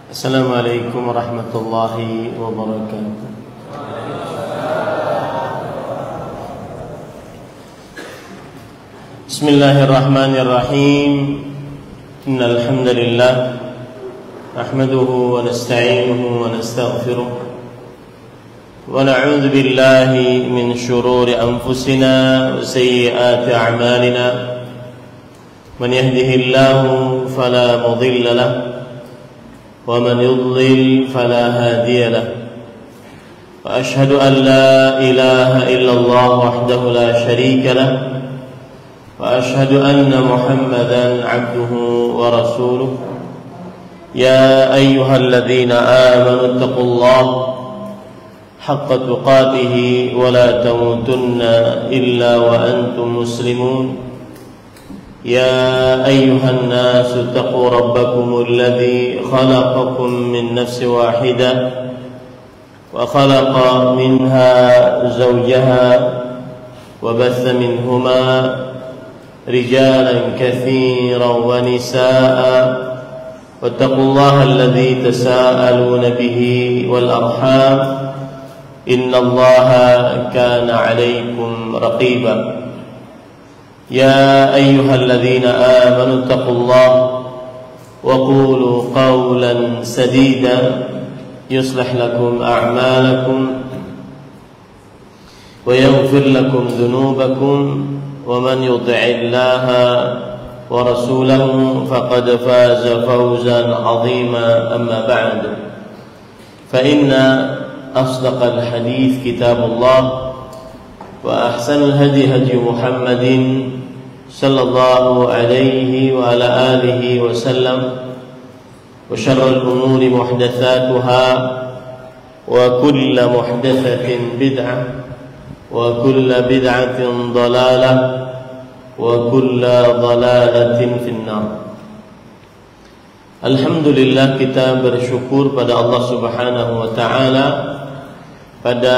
Assalamualaikum warahmatullahi wabarakatuh. Bismillahirrahmanirrahim. Innal hamdalillah nahmaduhu wa nasta'inuhu wa nastaghfiruh wa na'udzu billahi min shururi anfusina wa sayyiati a'malina. Man yahdihillahu fala mudilla lahu ومن يضلل فلا هادي له وأشهد أن لا إله إلا الله وحده لا شريك له وأشهد أن محمدا عبده ورسوله يا أيها الذين آمنوا اتقوا الله حق تقاته ولا تموتن إلا وأنتم مسلمون يا أيها الناس اتقوا ربكم الذي خلقكم من نفس واحدة وخلق منها زوجها وبث منهما رجالا كثيرا ونساء واتقوا الله الذي تساءلون به والأرحام إن الله كان عليكم رقيبا يا أيها الذين آمنوا اتقوا الله وقولوا قولا سديدا يصلح لكم أعمالكم ويغفر لكم ذنوبكم ومن يطع الله ورسوله فقد فاز فوزا عظيما أما بعد فإن أصدق الحديث كتاب الله وأحسن الهدي هدي محمد صلى الله عليه وعلى آله وسلم وشر الأمور محدثاتها وكل محدثة بدعة وكل بدعة ضلالة وكل ضلالة في النار. Alhamdulillah, kita bersyukur pada Allah Subhanahu wa taala. Pada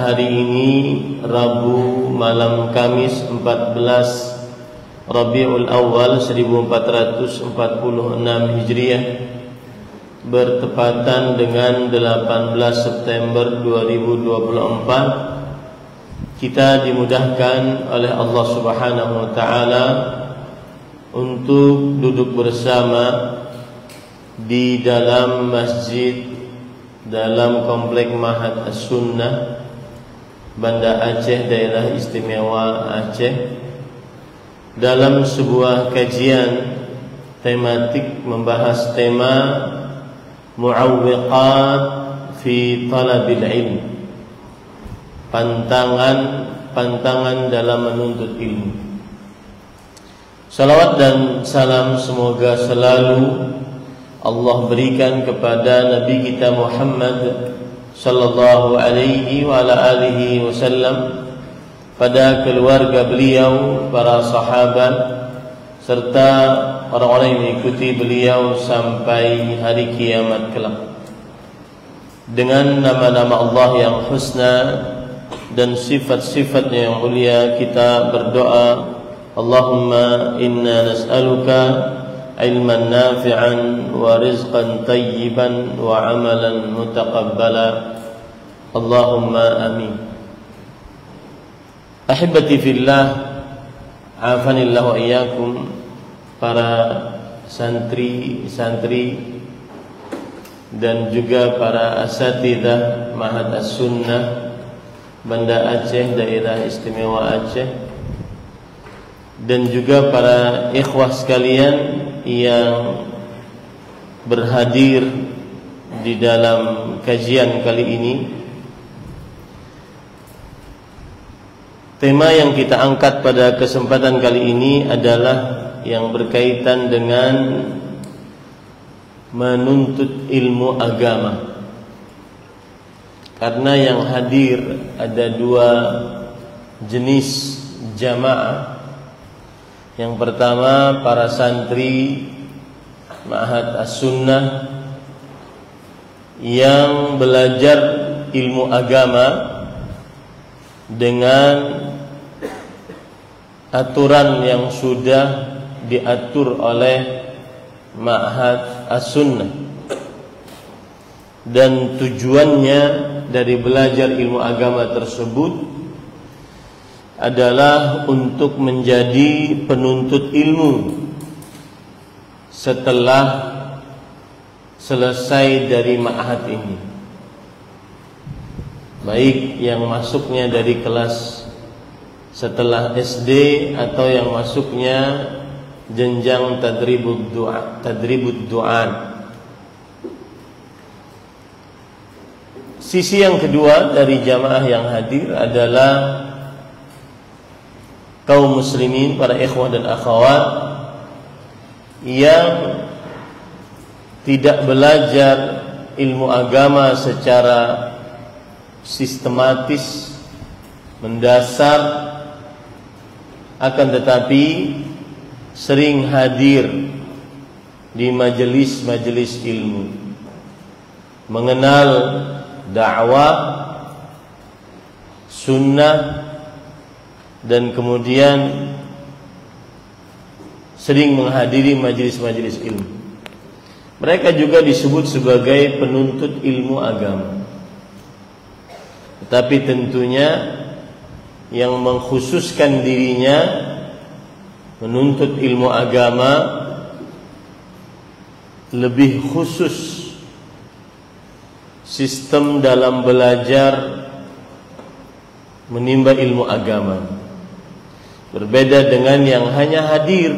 hari ini Rabu malam Kamis 14 Rabiul Awal 1446 Hijriah bertepatan dengan 18 September 2024, kita dimudahkan oleh Allah Subhanahu wa taala untuk duduk bersama di dalam masjid dalam komplek Mahat As-Sunnah Banda Aceh, Daerah Istimewa Aceh, dalam sebuah kajian tematik membahas tema Mu'awwiqat fi Talabil Ilm, pantangan dalam menuntut ilmu. Salawat dan salam semoga selalu Allah berikan kepada Nabi kita Muhammad sallallahu alaihi wa ala alihi wasallam, pada keluarga beliau, para sahabat, serta orang-orang yang mengikuti beliau sampai hari kiamat kelak. Dengan nama-nama Allah yang husna dan sifat-sifatnya yang mulia, kita berdoa, Allahumma inna nas'aluka ilman nafi'an wa rizqan tayyiban wa amalan mutaqabbala. Allahumma amin. Ahibati fillah, afanillah wa iyyakum, para santri-santri dan juga para asatidzah Mahat As-Sunnah Banda Aceh, Daerah Istimewa Aceh, dan juga para ikhwah sekalian yang berhadir di dalam kajian kali ini. Tema yang kita angkat pada kesempatan kali ini adalah yang berkaitan dengan menuntut ilmu agama. Karena yang hadir ada dua jenis jamaah. Yang pertama, para santri Mahat As-Sunnah yang belajar ilmu agama dengan aturan yang sudah diatur oleh Ma'had As-Sunnah. dan tujuannya dari belajar ilmu agama tersebut adalah untuk menjadi penuntut ilmu setelah selesai dari ma'had ini, baik yang masuknya dari kelas setelah SD atau yang masuknya jenjang tadribud du'an. Sisi yang kedua dari jamaah yang hadir adalah kaum muslimin, para ikhwah dan akhwat yang tidak belajar ilmu agama secara sistematis, mendasar, akan tetapi sering hadir di majelis-majelis ilmu, mengenal dakwah, sunnah, dan kemudian sering menghadiri majelis-majelis ilmu. Mereka juga disebut sebagai penuntut ilmu agama. Tetapi tentunya yang mengkhususkan dirinya menuntut ilmu agama lebih khusus sistem dalam belajar menimba ilmu agama, berbeda dengan yang hanya hadir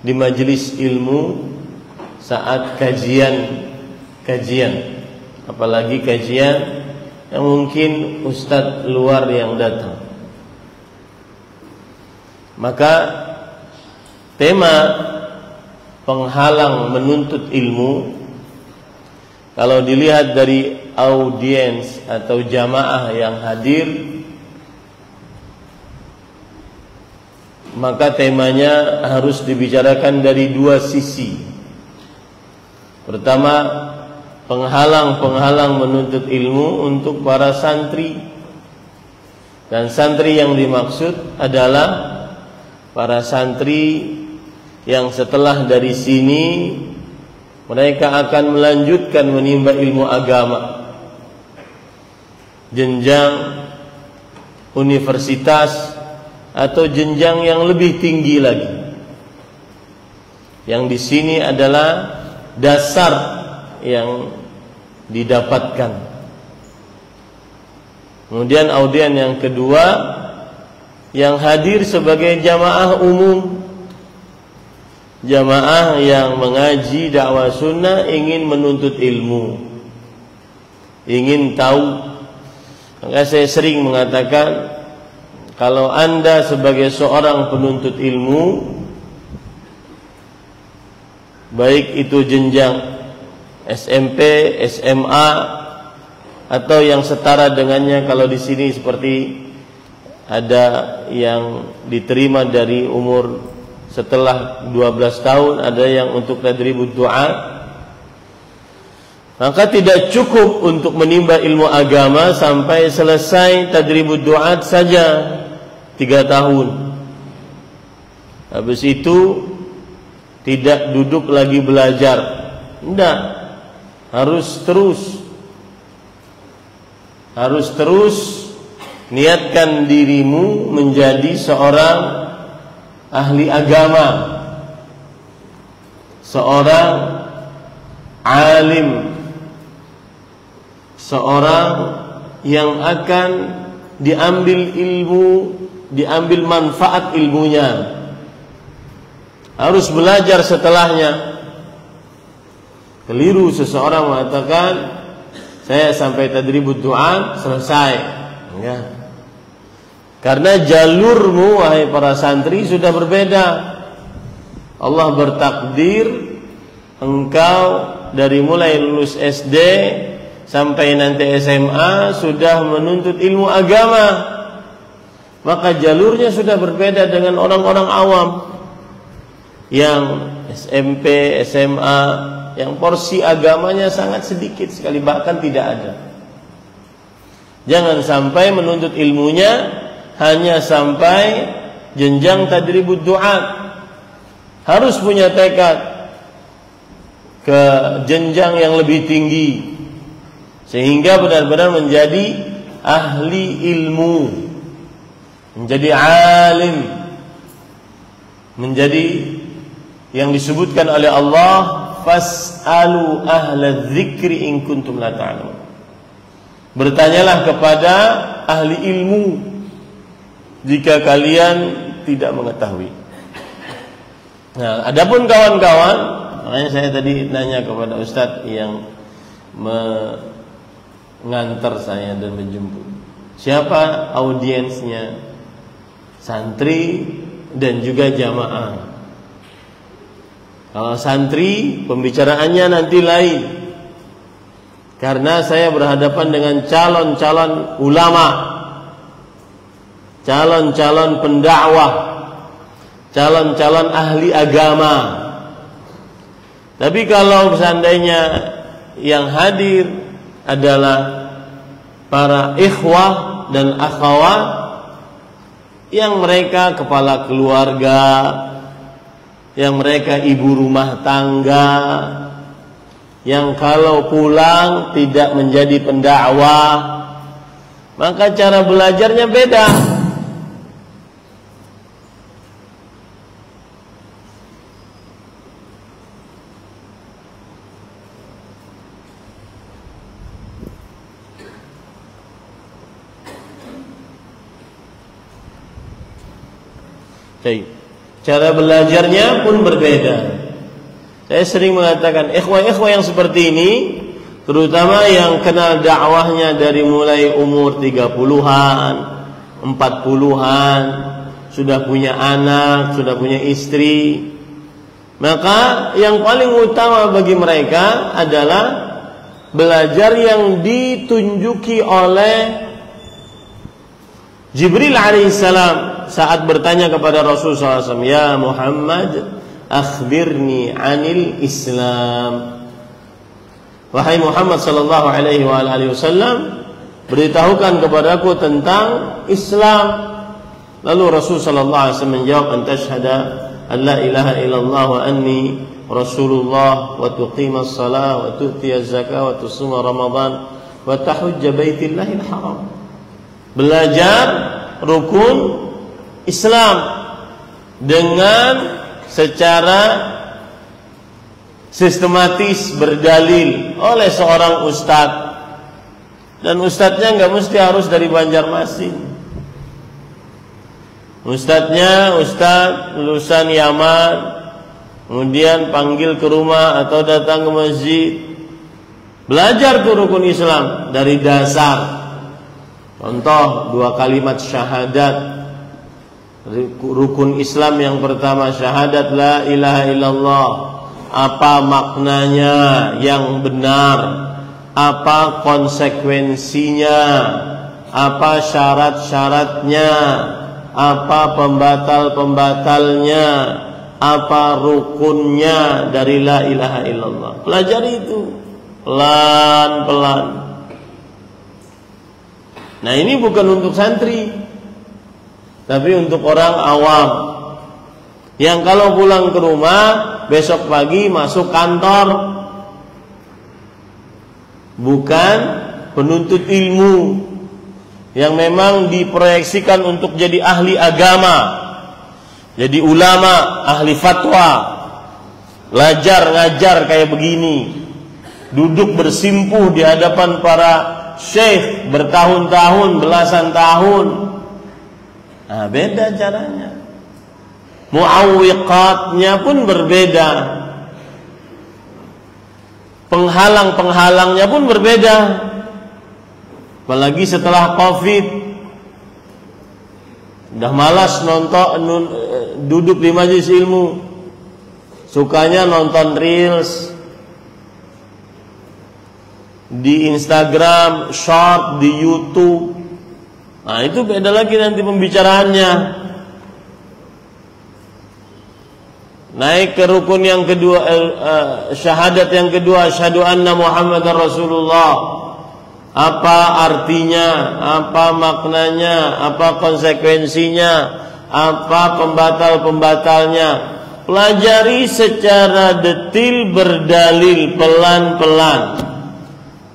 di majelis ilmu saat kajian, apalagi kajian yang mungkin ustadz luar yang datang. Maka tema penghalang menuntut ilmu, kalau dilihat dari audiens atau jamaah yang hadir, maka temanya harus dibicarakan dari dua sisi. Pertama, penghalang-penghalang menuntut ilmu untuk para santri. Dan santri yang dimaksud adalah para santri yang setelah dari sini mereka akan melanjutkan menimba ilmu agama, jenjang universitas atau jenjang yang lebih tinggi lagi. Yang di sini adalah dasar yang didapatkan. Kemudian audien yang kedua yang hadir sebagai jamaah umum, jamaah yang mengaji dakwah sunnah, ingin menuntut ilmu, ingin tahu. Maka saya sering mengatakan, kalau Anda sebagai seorang penuntut ilmu, baik itu jenjang SMP, SMA, atau yang setara dengannya, kalau di sini seperti ada yang diterima dari umur setelah 12 tahun, ada yang untuk tadribud du'at, maka tidak cukup untuk menimba ilmu agama sampai selesai tadribud du'at saja 3 tahun. Habis itu tidak duduk lagi belajar. Tidak, harus terus niatkan dirimu menjadi seorang ahli agama, seorang alim, seorang yang akan diambil manfaat ilmunya. Harus belajar setelahnya. Keliru seseorang mengatakan, saya sampai tadribud du'an selesai. Ya. Karena jalurmu, wahai para santri, sudah berbeda. Allah bertakdir engkau dari mulai lulus SD sampai nanti SMA sudah menuntut ilmu agama. Maka jalurnya sudah berbeda dengan orang-orang awam yang SMP, SMA, yang porsi agamanya sangat sedikit sekali, bahkan tidak ada. Jangan sampai menuntut ilmunya hanya sampai jenjang tadribud du'at. Harus punya tekad ke jenjang yang lebih tinggi, sehingga benar-benar menjadi ahli ilmu, menjadi alim, menjadi yang disebutkan oleh Allah, fas'alu ahla dzikri in kuntum la ta'lamun. Bertanyalah kepada ahli ilmu jika kalian tidak mengetahui. Nah, adapun kawan-kawan, makanya saya tadi nanya kepada Ustadz yang mengantar saya dan menjemput, siapa audiensnya, santri dan juga jamaah. Kalau santri, pembicaraannya nanti lain, karena saya berhadapan dengan calon-calon ulama, calon-calon pendakwah, calon-calon ahli agama. Tapi kalau seandainya yang hadir adalah para ikhwah dan akhwat yang mereka kepala keluarga, yang mereka ibu rumah tangga, yang kalau pulang tidak menjadi pendakwah, maka cara belajarnya beda. Cara belajarnya pun berbeda. Saya sering mengatakan ikhwah-ikhwah yang seperti ini, terutama yang kenal dakwahnya dari mulai umur 30-an, 40-an, sudah punya anak, sudah punya istri, maka yang paling utama bagi mereka adalah belajar yang ditunjuki oleh Jibril alaihissalam saat bertanya kepada Rasulullah SAW, ya Muhammad, akhbirni anil Islam. Wahai Muhammad sallallahu alaihi wasallam, beritahukan kepadaku tentang Islam. Lalu Rasul sallallahu alaihi wasallam menjawab, antashhada an la ilaha illallah wa anni Rasulullah wa tuqimas salah wa tu'tiyaz zakah wa tusuma Ramadan wa tahujja baitillahil haram. Belajar rukun Islam dengan secara sistematis berdalil oleh seorang ustadz, dan ustadznya nggak mesti harus dari Banjarmasin. Ustadznya ustadz lulusan Yaman, kemudian panggil ke rumah atau datang ke masjid, belajar tuh rukun Islam dari dasar. Contoh 2 kalimat syahadat. Rukun Islam yang pertama syahadat la ilaha illallah. Apa maknanya yang benar? Apa konsekuensinya? Apa syarat-syaratnya? Apa pembatal-pembatalnya? Apa rukunnya dari la ilaha illallah? Pelajari itu pelan-pelan. Nah, ini bukan untuk santri, tapi untuk orang awam yang kalau pulang ke rumah besok pagi masuk kantor, bukan penuntut ilmu yang memang diproyeksikan untuk jadi ahli agama, jadi ulama, ahli fatwa, ngajar kayak begini, duduk bersimpuh di hadapan para syekh bertahun-tahun, belasan tahun. Nah, beda caranya. Muawwiqatnya pun berbeda. Penghalang-penghalangnya pun berbeda. Apalagi setelah Covid, udah malas duduk di majelis ilmu, sukanya nonton reels di Instagram, short di YouTube. Nah, itu beda lagi nanti pembicaraannya. Naik ke rukun yang kedua, syahadat yang kedua, asyhadu anna Muhammadar Rasulullah. Apa artinya? Apa maknanya? Apa konsekuensinya? Apa pembatal-pembatalnya? Pelajari secara detil, berdalil, pelan-pelan.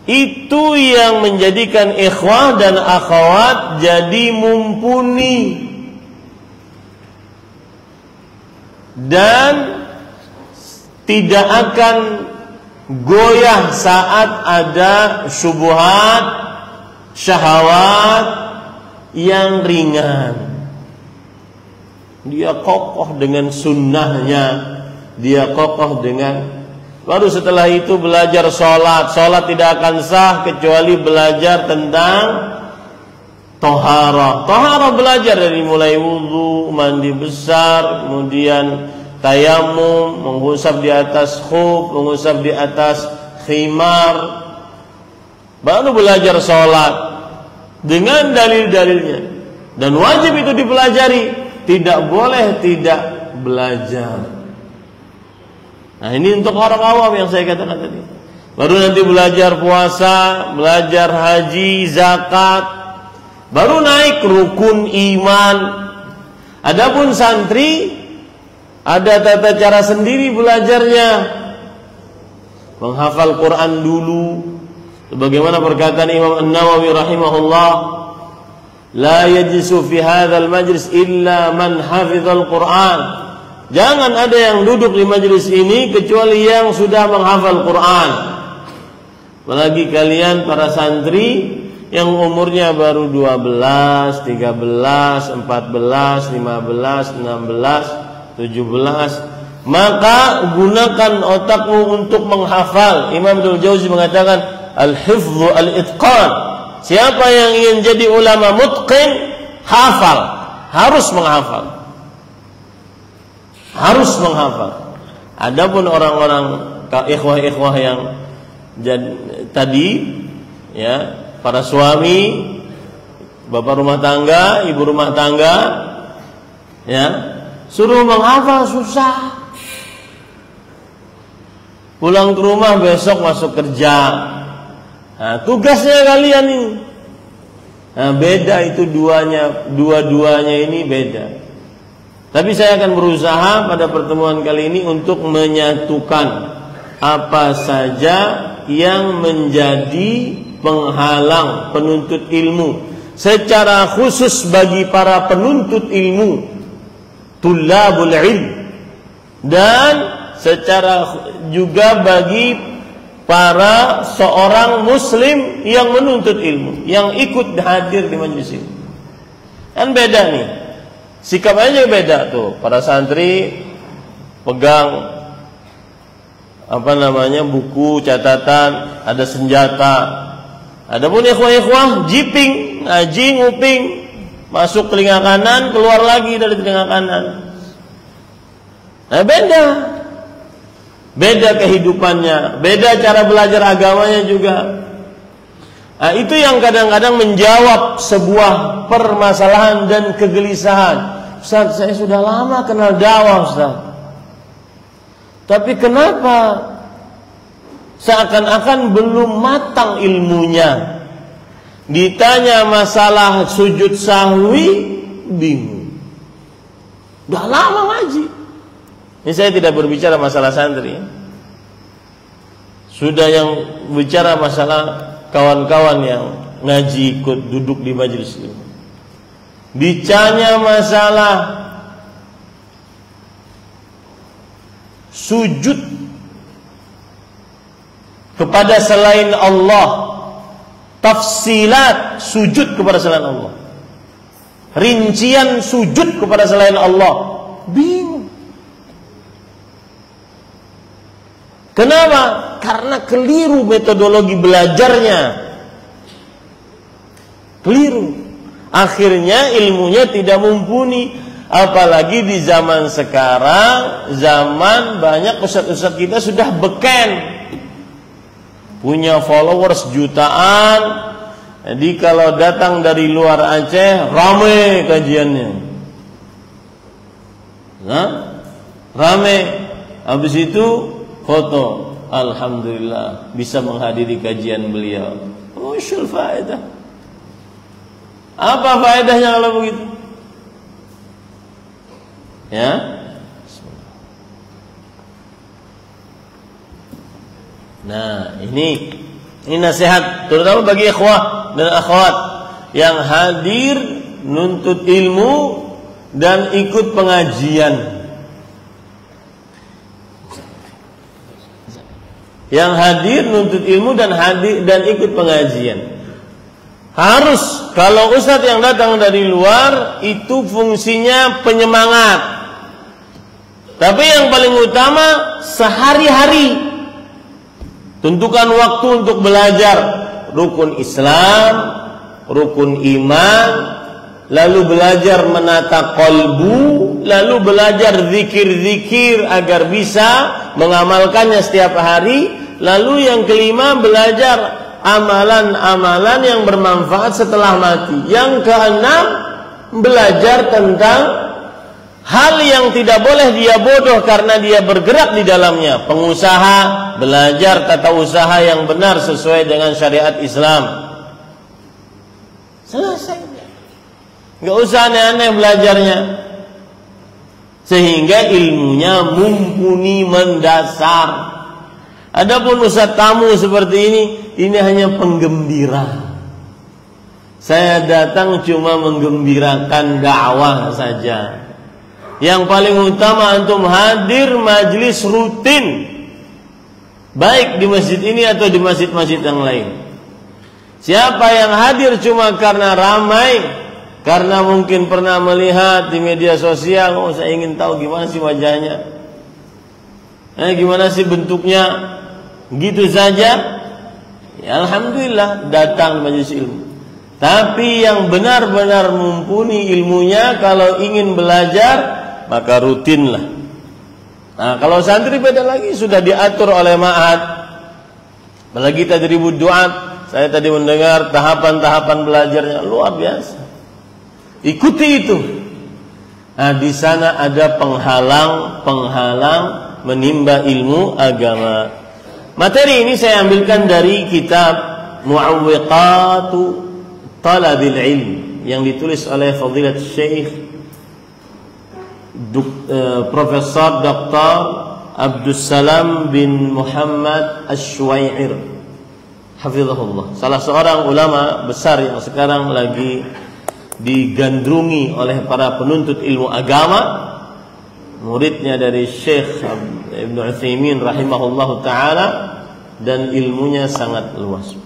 Itu yang menjadikan ikhwah dan akhwat jadi mumpuni dan tidak akan goyah saat ada syubhat, syahwat yang ringan. Dia kokoh dengan sunnahnya, dia kokoh dengan. Baru setelah itu belajar sholat. Sholat tidak akan sah kecuali belajar tentang toharah. Toharah belajar dari mulai wudu, mandi besar, kemudian tayamum, mengusap di atas khuf, mengusap di atas khimar. Baru belajar sholat dengan dalil-dalilnya. Dan wajib itu dipelajari. Tidak boleh tidak belajar. Nah, ini untuk orang awam yang saya katakan tadi. Baru nanti belajar puasa, belajar haji, zakat, baru naik rukun iman. Adapun santri ada tata cara sendiri belajarnya. Menghafal Quran dulu. Sebagaimana perkataan Imam An-Nawawi rahimahullah, la yajlisu fi hadzal majlis illa man hafizal Quran. Jangan ada yang duduk di majelis ini kecuali yang sudah menghafal Quran. Apalagi kalian para santri yang umurnya baru 12, 13, 14, 15, 16, 17, maka gunakan otakmu untuk menghafal. Imam Ibnu Jauzi mengatakan al-hifdzu al-itqan. Siapa yang ingin jadi ulama mutqin, hafal, harus menghafal. Harus menghafal. Adapun orang-orang ikhwah-ikhwah yang tadi, ya, para suami, bapak rumah tangga, ibu rumah tangga, ya, suruh menghafal susah. Pulang ke rumah besok masuk kerja. Nah, tugasnya kalian ini. Nah, beda itu dua-duanya ini beda. Tapi saya akan berusaha pada pertemuan kali ini untuk menyatukan apa saja yang menjadi penghalang penuntut ilmu secara khusus bagi para penuntut ilmu, tullabul ilm, dan secara juga bagi para seorang muslim yang menuntut ilmu, yang ikut hadir di majelis ini. Kan beda nih. Sikap aja beda tuh. Para santri pegang buku catatan, ada senjata. Adapun ikhwah-ikhwah jiping, ngaji, nguping, masuk telinga kanan, keluar lagi dari telinga kanan. Nah, beda kehidupannya, beda cara belajar agamanya juga. Nah, itu yang kadang-kadang menjawab sebuah permasalahan dan kegelisahan. Ustaz, saya sudah lama kenal dakwah, Ustaz. Tapi kenapa seakan-akan belum matang ilmunya? Ditanya masalah sujud sahwi, bingung. Udah lama ngaji. Ini saya tidak berbicara masalah santri. Sudah yang bicara masalah kawan-kawan yang ngaji ikut duduk di majelis ini. Ditanya masalah sujud kepada selain Allah, tafsilat sujud kepada selain Allah, rincian sujud kepada selain Allah, bingung. Kenapa? Karena keliru metodologi belajarnya. Keliru. Akhirnya ilmunya tidak mumpuni. Apalagi di zaman sekarang, zaman banyak ustaz-ustaz kita sudah beken, punya followers jutaan. Jadi kalau datang dari luar Aceh, rame kajiannya. Nah, rame. Habis itu foto, alhamdulillah bisa menghadiri kajian beliau. Musyul faedah. Apa faedahnya kalau begitu? Ya. Nah, ini Ini nasihat terutama bagi ikhwah dan akhwat yang hadir nuntut ilmu dan ikut pengajian. Yang hadir nuntut ilmu dan ikut pengajian. Harus, kalau ustadz yang datang dari luar itu fungsinya penyemangat. Tapi yang paling utama sehari-hari tentukan waktu untuk belajar rukun Islam, rukun iman, lalu belajar menata qalbu, lalu belajar zikir-zikir agar bisa mengamalkannya setiap hari, lalu yang kelima belajar amalan-amalan yang bermanfaat setelah mati. Yang keenam, belajar tentang hal yang tidak boleh dia bodoh karena dia bergerak di dalamnya. Pengusaha, belajar tata usaha yang benar sesuai dengan syariat Islam. Selesai. Nggak usah aneh-aneh belajarnya. Sehingga ilmunya mumpuni mendasar. Adapun ustaz tamu seperti ini hanya penggembira. Saya datang cuma menggembirakan dakwah saja. Yang paling utama antum hadir majlis rutin, baik di masjid ini atau di masjid-masjid yang lain. Siapa yang hadir cuma karena ramai, karena mungkin pernah melihat di media sosial, oh saya ingin tahu gimana sih wajahnya, gimana sih bentuknya, gitu saja, ya alhamdulillah datang majelis ilmu. Tapi yang benar-benar mumpuni ilmunya, kalau ingin belajar maka rutinlah. Nah, kalau santri beda lagi, sudah diatur oleh ma'had. Apalagi tadribud du'at, saya tadi mendengar tahapan-tahapan belajarnya luar biasa. Ikuti itu. Nah, di sana ada penghalang menimba ilmu agama. Materi ini saya ambilkan dari kitab Mu'awwiqatu Talabil Ilm yang ditulis oleh Fadilat Syekh Profesor Dr. Abdussalam bin Muhammad Ash-Shuwair hafizahullah, salah seorang ulama besar yang sekarang lagi digandrungi oleh para penuntut ilmu agama, muridnya dari Syekh Ibn Utsaimin rahimahullahu ta'ala, dan ilmunya sangat luas.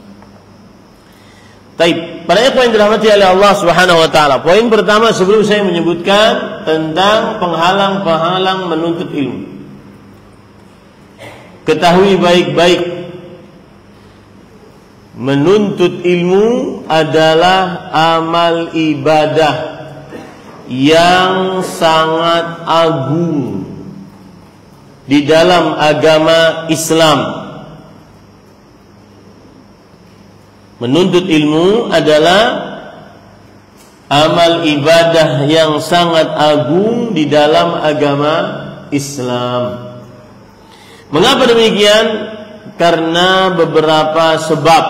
Taib, para ikhwan yang dirahmati oleh Allah Subhanahu wa taala. Poin pertama sebelum saya menyebutkan tentang penghalang-penghalang menuntut ilmu. Ketahui baik-baik, menuntut ilmu adalah amal ibadah yang sangat agung di dalam agama Islam. Menuntut ilmu adalah amal ibadah yang sangat agung di dalam agama Islam. Mengapa demikian? Karena beberapa sebab.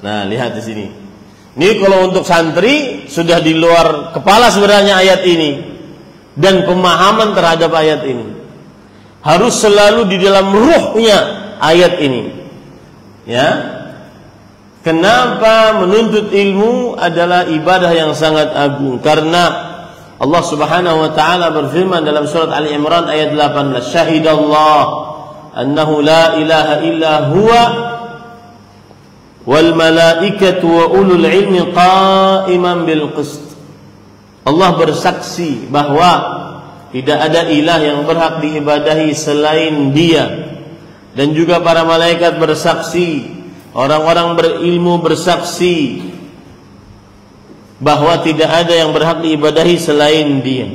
Nah, lihat di sini. Ini kalau untuk santri sudah di luar kepala sebenarnya ayat ini dan pemahaman terhadap ayat ini. Harus selalu di dalam ruhnya ayat ini. Ya. Kenapa menuntut ilmu adalah ibadah yang sangat agung? Karena Allah Subhanahu wa taala berfirman dalam surat Ali Imran ayat 18, "Syahidallah annahu la ilaha illa huwa wal malaikatu wa ulul ilmi qa'iman bil qist." Allah bersaksi bahwa tidak ada ilah yang berhak diibadahi selain Dia, dan juga para malaikat bersaksi, orang-orang berilmu bersaksi bahwa tidak ada yang berhak diibadahi selain Dia.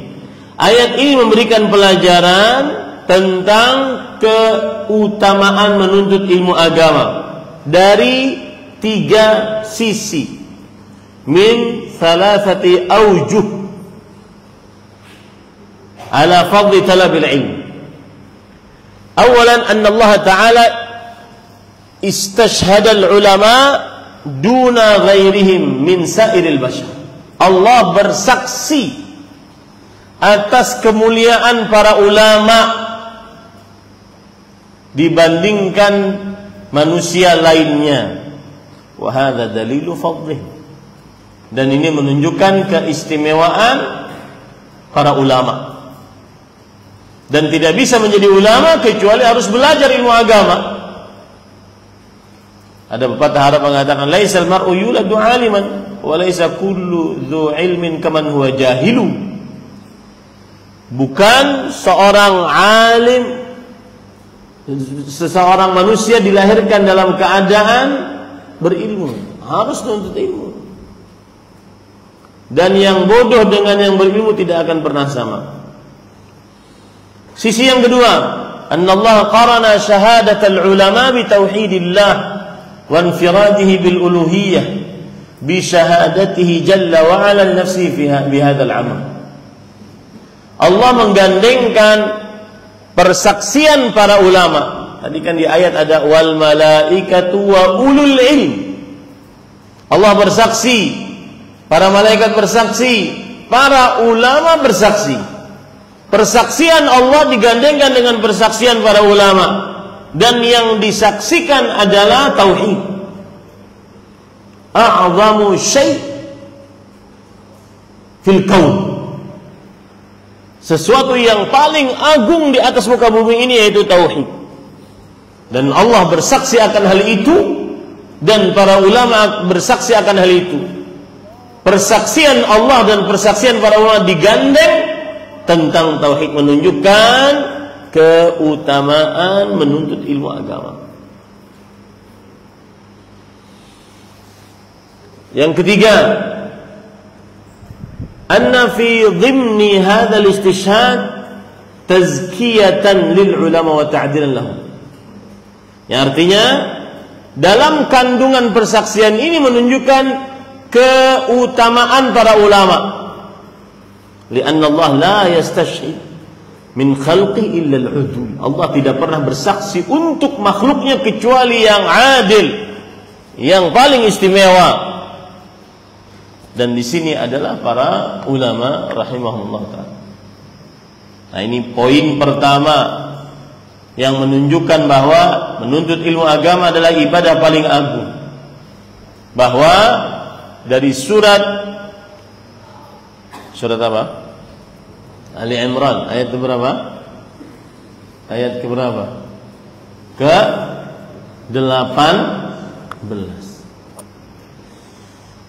Ayat ini memberikan pelajaran tentang keutamaan menuntut ilmu agama dari 3 sisi, min thalathati awjuh ala fadli talabil ilm. Awalan, anna Allah Ta'ala istashhadal ulama duna ghairihim min sairil bashar. Allah bersaksi atas kemuliaan para ulama dibandingkan manusia lainnya. Wa hadza dalilu fadlih. Dan ini menunjukkan keistimewaan para ulama. Dan tidak bisa menjadi ulama kecuali harus belajar ilmu agama. Ada pepatah Arab mengatakan, laisal mar'u yuladu 'aliman wa laisa kullu dzu 'ilmin kaman huwa jahilu. Bukan seorang alim, seseorang manusia dilahirkan dalam keadaan berilmu, harus menuntut ilmu. Dan yang bodoh dengan yang berilmu tidak akan pernah sama. Sisi yang kedua, annallaha qarana syahadatal ulama bi tauhidillah wa infiradihi bil uluhiyyah bi syahadatihi jalla wa ala nafsi fi hadzal amal. Allah menggandengkan persaksian para ulama. Tadi kan di ayat ada wal malaikatu wa ulul ilm. Allah bersaksi, para malaikat bersaksi, para ulama bersaksi. Persaksian Allah digandengkan dengan persaksian para ulama, dan yang disaksikan adalah tauhid. A'zamu syai' fil kaun. Sesuatu yang paling agung di atas muka bumi ini yaitu tauhid. Dan Allah bersaksi akan hal itu, dan para ulama bersaksi akan hal itu. Persaksian Allah dan persaksian para ulama digandeng tentang tauhid, menunjukkan keutamaan menuntut ilmu agama. Yang ketiga, anna fi dhimni hadzal istishhad tazkiyatan lil ulama wa ta'dilan lahum. Yang artinya dalam kandungan persaksian ini menunjukkan keutamaan para ulama. Lianna Allah la yastashhid min khalqi illa al-udul. Allah tidak pernah bersaksi untuk makhluknya kecuali yang adil, yang paling istimewa. Dan di sini adalah para ulama rahimahullah ta'ala. Nah, ini poin pertama yang menunjukkan bahwa menuntut ilmu agama adalah ibadah paling agung. Bahwa dari surat apa? Ali Imran ayat berapa? Ayat ke berapa? Ke 18.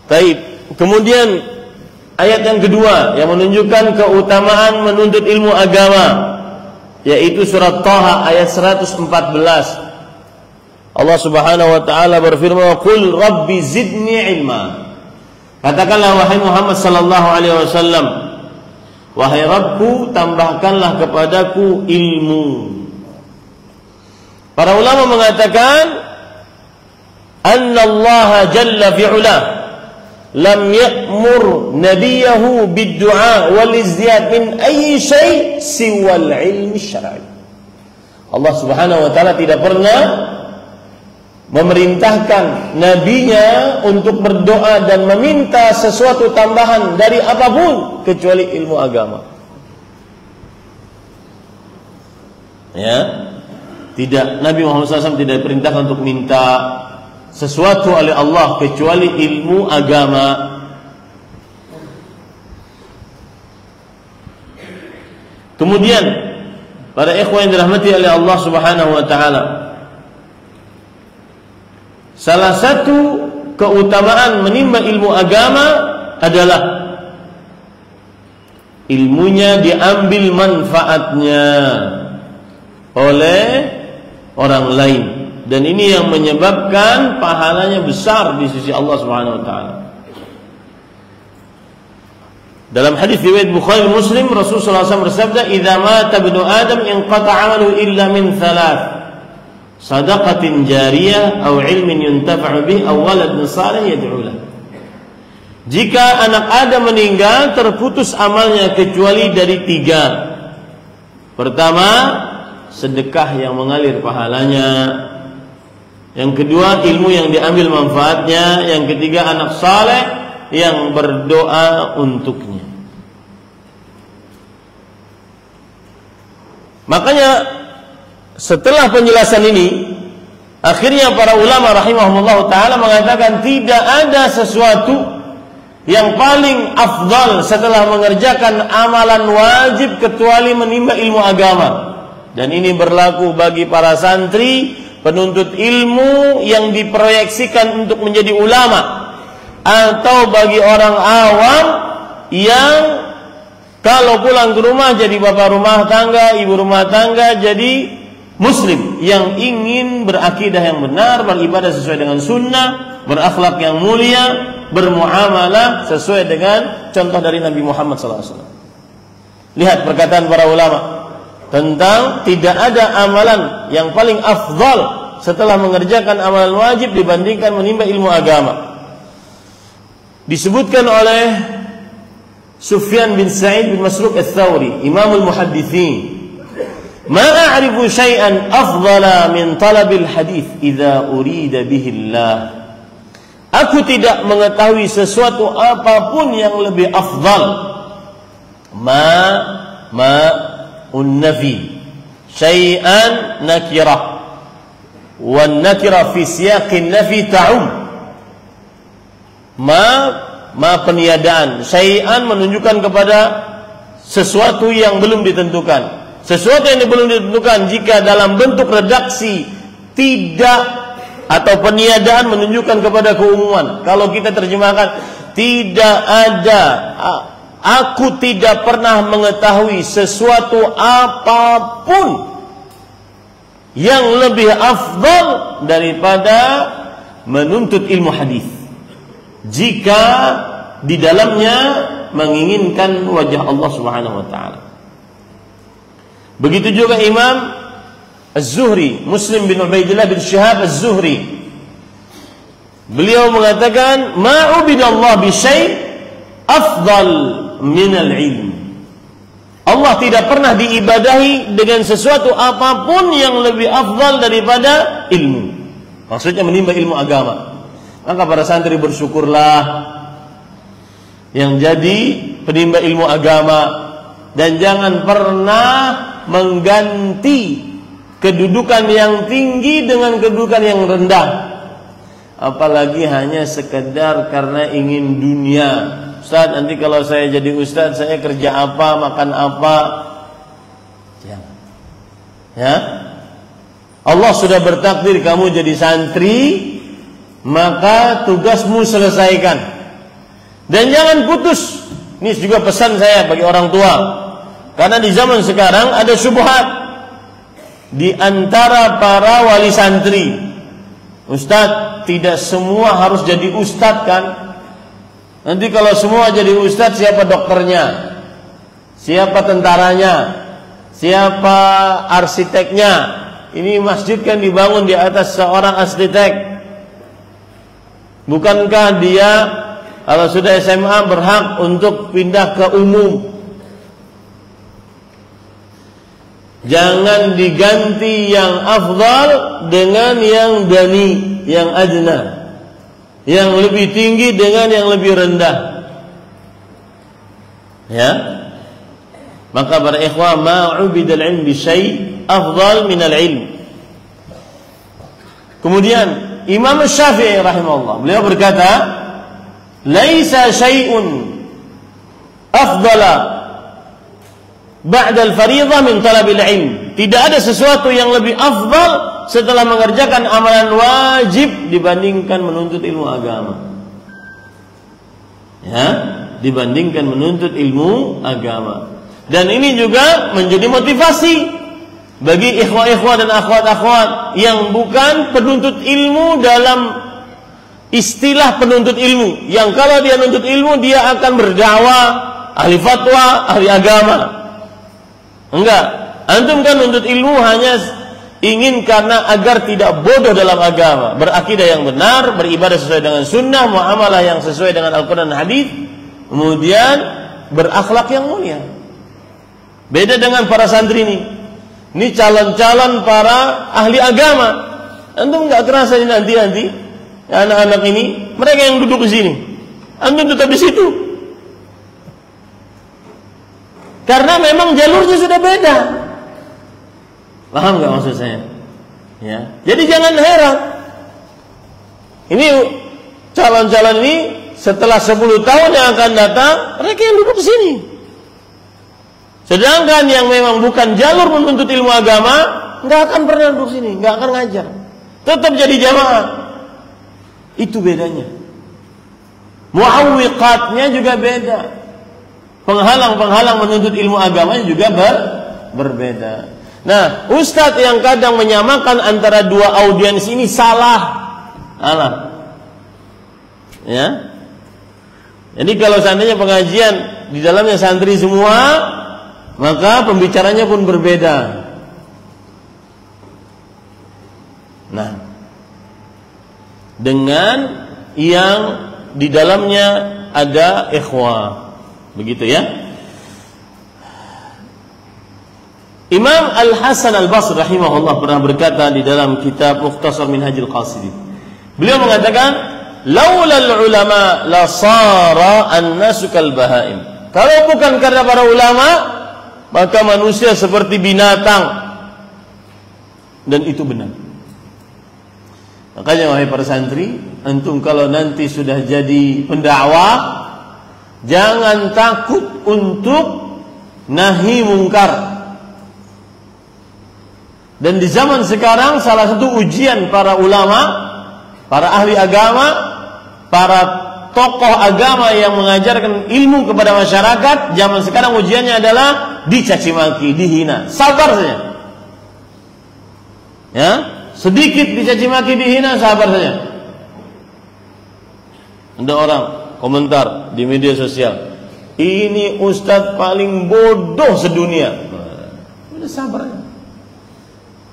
Baik. Kemudian ayat yang kedua yang menunjukkan keutamaan menuntut ilmu agama, yaitu surat Thaha ayat 114. Allah Subhanahu wa taala berfirman, "Qul rabbi zidni ilma." Katakanlah wahai Muhammad sallallahu alaihi wasallam, wahai Rabbku, tambahkanlah kepadaku ilmu. Para ulama mengatakan, "Anna Allah jalla fi'ala lam ya'mur nabiyahu bid-du'a wal izdiyad min ayyi syai' siwa al-ilmi syar'i." Allah Subhanahu wa taala tidak pernah memerintahkan nabinya untuk berdoa dan meminta sesuatu tambahan dari apapun kecuali ilmu agama. Ya, tidak, Nabi Muhammad SAW tidak diperintahkan untuk minta sesuatu oleh Allah kecuali ilmu agama. Kemudian para ikhwan yang dirahmati oleh Allah Subhanahu wa taala, salah satu keutamaan menimba ilmu agama adalah ilmunya diambil manfaatnya oleh orang lain, dan ini yang menyebabkan pahalanya besar di sisi Allah Subhanahu wa taala. Dalam hadis riwayat Bukhari Muslim, Rasulullah SAW bersabda, "Idza mata ibnu Adam inqata'a 'amaluhu illa min thalath. Sadaqatin jariyah aw ilmin yuntafa'u bih aw waladin salih yad'u lah." Jika anak Adam meninggal, terputus amalnya kecuali dari 3. Pertama, sedekah yang mengalir pahalanya. Yang kedua, ilmu yang diambil manfaatnya. Yang ketiga, anak saleh yang berdoa untuknya. Makanya setelah penjelasan ini, Akhirnya para ulama rahimahumullah ta'ala mengatakan tidak ada sesuatu yang paling afdal setelah mengerjakan amalan wajib kecuali menimba ilmu agama. Dan ini berlaku bagi para santri, penuntut ilmu yang diproyeksikan untuk menjadi ulama, atau bagi orang awam yang kalau pulang ke rumah jadi bapak rumah tangga, ibu rumah tangga, jadi muslim yang ingin berakidah yang benar, beribadah sesuai dengan sunnah, berakhlak yang mulia, bermuamalah sesuai dengan contoh dari Nabi Muhammad SAW. Lihat perkataan para ulama tentang tidak ada amalan yang paling afdal setelah mengerjakan amalan wajib dibandingkan menimba ilmu agama. Disebutkan oleh Sufyan bin Sa'id bin Masruq al-Thawri, Imamul Muhaddithin, "Ma a'rifu syai'an afdala min talabil hadith idza urida bihi Allah." Aku tidak mengetahui sesuatu apapun yang lebih afdal. Unnafi syai'an nakirah, wan nakirah fi siyaqin nafi ta'um. Peniadaan, syai'an menunjukkan kepada sesuatu yang belum ditentukan. Sesuatu yang belum ditentukan jika dalam bentuk redaksi tidak, atau peniadaan menunjukkan kepada keumuman. Kalau kita terjemahkan tidak ada, aku tidak pernah mengetahui sesuatu apapun yang lebih afdal daripada menuntut ilmu hadis jika di dalamnya menginginkan wajah Allah Subhanahu wa taala. Begitu juga Imam Az-Zuhri, Muslim bin Ubaidillah bin Syihab Az-Zuhri, beliau mengatakan, "Ma'ubidallah bi syai' afdal minal ilm." Allah tidak pernah diibadahi dengan sesuatu apapun yang lebih afdal daripada ilmu. Maksudnya menimba ilmu agama. Maka para santri bersyukurlah yang jadi penimba ilmu agama, dan jangan pernah mengganti kedudukan yang tinggi dengan kedudukan yang rendah, apalagi hanya sekedar karena ingin dunia. Ustaz, nanti kalau saya jadi ustaz, saya kerja apa, makan apa? Jangan. Ya, Allah sudah bertakdir kamu jadi santri, maka tugasmu selesaikan, dan jangan putus. Ini juga pesan saya bagi orang tua, karena di zaman sekarang ada syubhat di antara para wali santri. Ustaz, tidak semua harus jadi ustaz kan? Nanti kalau semua jadi ustaz, siapa dokternya? Siapa tentaranya? Siapa arsiteknya? Ini masjid kan dibangun di atas seorang arsitek. Bukankah dia kalau sudah SMA berhak untuk pindah ke umum? Jangan diganti yang afdal dengan yang dani, yang adna, yang lebih tinggi dengan yang lebih rendah. Ya, maka para ikhwah, ma'ubidal ilm bi syai' afdal minal ilm. Kemudian Imam Syafi'i rahimahullah, beliau berkata, "Laisa syai'un afdala ba'da al-fariidhah min talabil ilm." Tidak ada sesuatu yang lebih afdal setelah mengerjakan amalan wajib dibandingkan menuntut ilmu agama. Ya, dibandingkan menuntut ilmu agama. Dan ini juga menjadi motivasi bagi ikhwah-ikhwah dan akhwat-akhwat yang bukan penuntut ilmu dalam istilah penuntut ilmu, yang kalau dia nuntut ilmu dia akan berdakwah, ahli fatwa, ahli agama. Enggak, antum kan nuntut ilmu hanya ingin karena agar tidak bodoh dalam agama, berakidah yang benar, beribadah sesuai dengan sunnah, muamalah yang sesuai dengan Al-Quran dan Hadis, kemudian berakhlak yang mulia. Beda dengan para santri ini. Ini calon-calon para ahli agama. Antum nggak kerasa ini nanti anak-anak ini, mereka yang duduk di sini, antum tetap di situ. Karena memang jalurnya sudah beda. Paham nggak maksud saya? Ya. Jadi jangan heran. Ini calon-calon ini setelah 10 tahun yang akan datang, mereka yang duduk di sini. Sedangkan yang memang bukan jalur menuntut ilmu agama, nggak akan pernah duduk sini, nggak akan ngajar. Tetap jadi jamaah. Itu bedanya. Muawwiqatnya juga beda. Penghalang-penghalang menuntut ilmu agamanya juga berbeda. Nah, ustadz yang kadang menyamakan antara dua audiens ini salah. Ya. Jadi kalau seandainya pengajian di dalamnya santri semua, maka pembicaranya pun berbeda. Nah, dengan yang di dalamnya ada ikhwah. Begitu ya. Imam Al-Hasan Al-Basri rahimahullah pernah berkata di dalam kitab Mukhtasar Minhajul Qasidin. Beliau mengatakan, "Laulal ulama la sara an-nasu kal bahaim." Kalau bukan karena para ulama, maka manusia seperti binatang. Dan itu benar. Makanya wahai para santri, antum kalau nanti sudah jadi pendakwah, jangan takut untuk nahi mungkar. Dan di zaman sekarang salah satu ujian para ulama, para ahli agama, para tokoh agama yang mengajarkan ilmu kepada masyarakat, zaman sekarang ujiannya adalah dicaci maki, dihina. Sabar saja. Ya, sedikit dicaci maki, dihina, sabar saja. Ada orang komentar di media sosial, ini ustadz paling bodoh sedunia. Udah sabar aja.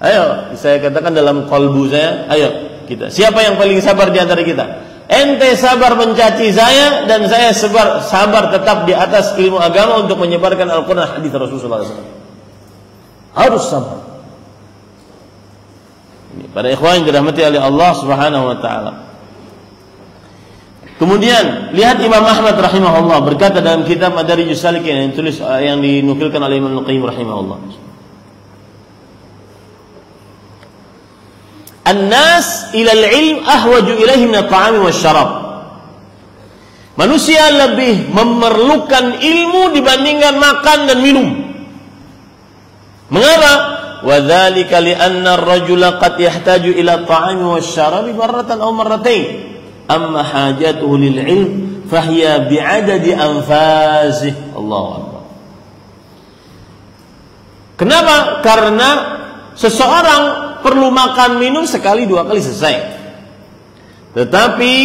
Ayo, saya katakan dalam kalbu saya, ayo kita. Siapa yang paling sabar di antara kita? Ente sabar mencaci saya dan saya sabar tetap di atas ilmu agama untuk menyebarkan Al-Quran hadis Rasulullah SAW. Harus sabar. Ini para ikhwan yang dirahmati oleh Allah Subhanahu wa taala. Kemudian lihat Imam Ahmad rahimahullah berkata dalam kitab Madarijus Salikin yang dinukilkan oleh Imam Al-Qayyim rahimahullah. An-nas ilal ilm ahwaju ilaihi min at-ta'ami wasyarab. Manusia lebih memerlukan ilmu dibandingkan makan dan minum. Mengapa? Wa dzalika li anna ar-rajula qad yahtaju ila at-ta'ami wasyarabi marratan aw marratain. Amma hajatuhu lil ilm fahiya bi'adadi anfasih. Allahu akbar. Kenapa? Karena seseorang perlu makan minum sekali dua kali selesai. Tetapi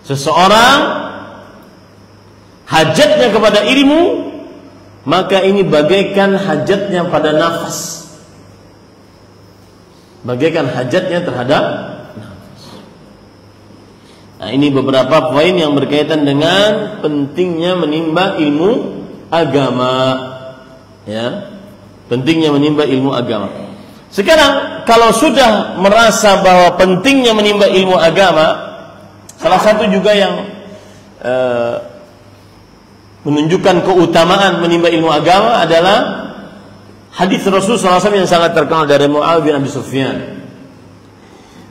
seseorang hajatnya kepada ilmu, maka ini bagaikan hajatnya pada nafas. Bagaikan hajatnya terhadap nafas. Nah, ini beberapa poin yang berkaitan dengan pentingnya menimba ilmu agama. Ya, pentingnya menimba ilmu agama. Sekarang kalau sudah merasa bahwa pentingnya menimba ilmu agama, salah satu juga yang menunjukkan keutamaan menimba ilmu agama adalah hadis Rasulullah SAW yang sangat terkenal dari Muawiyah bin Abi Sufyan.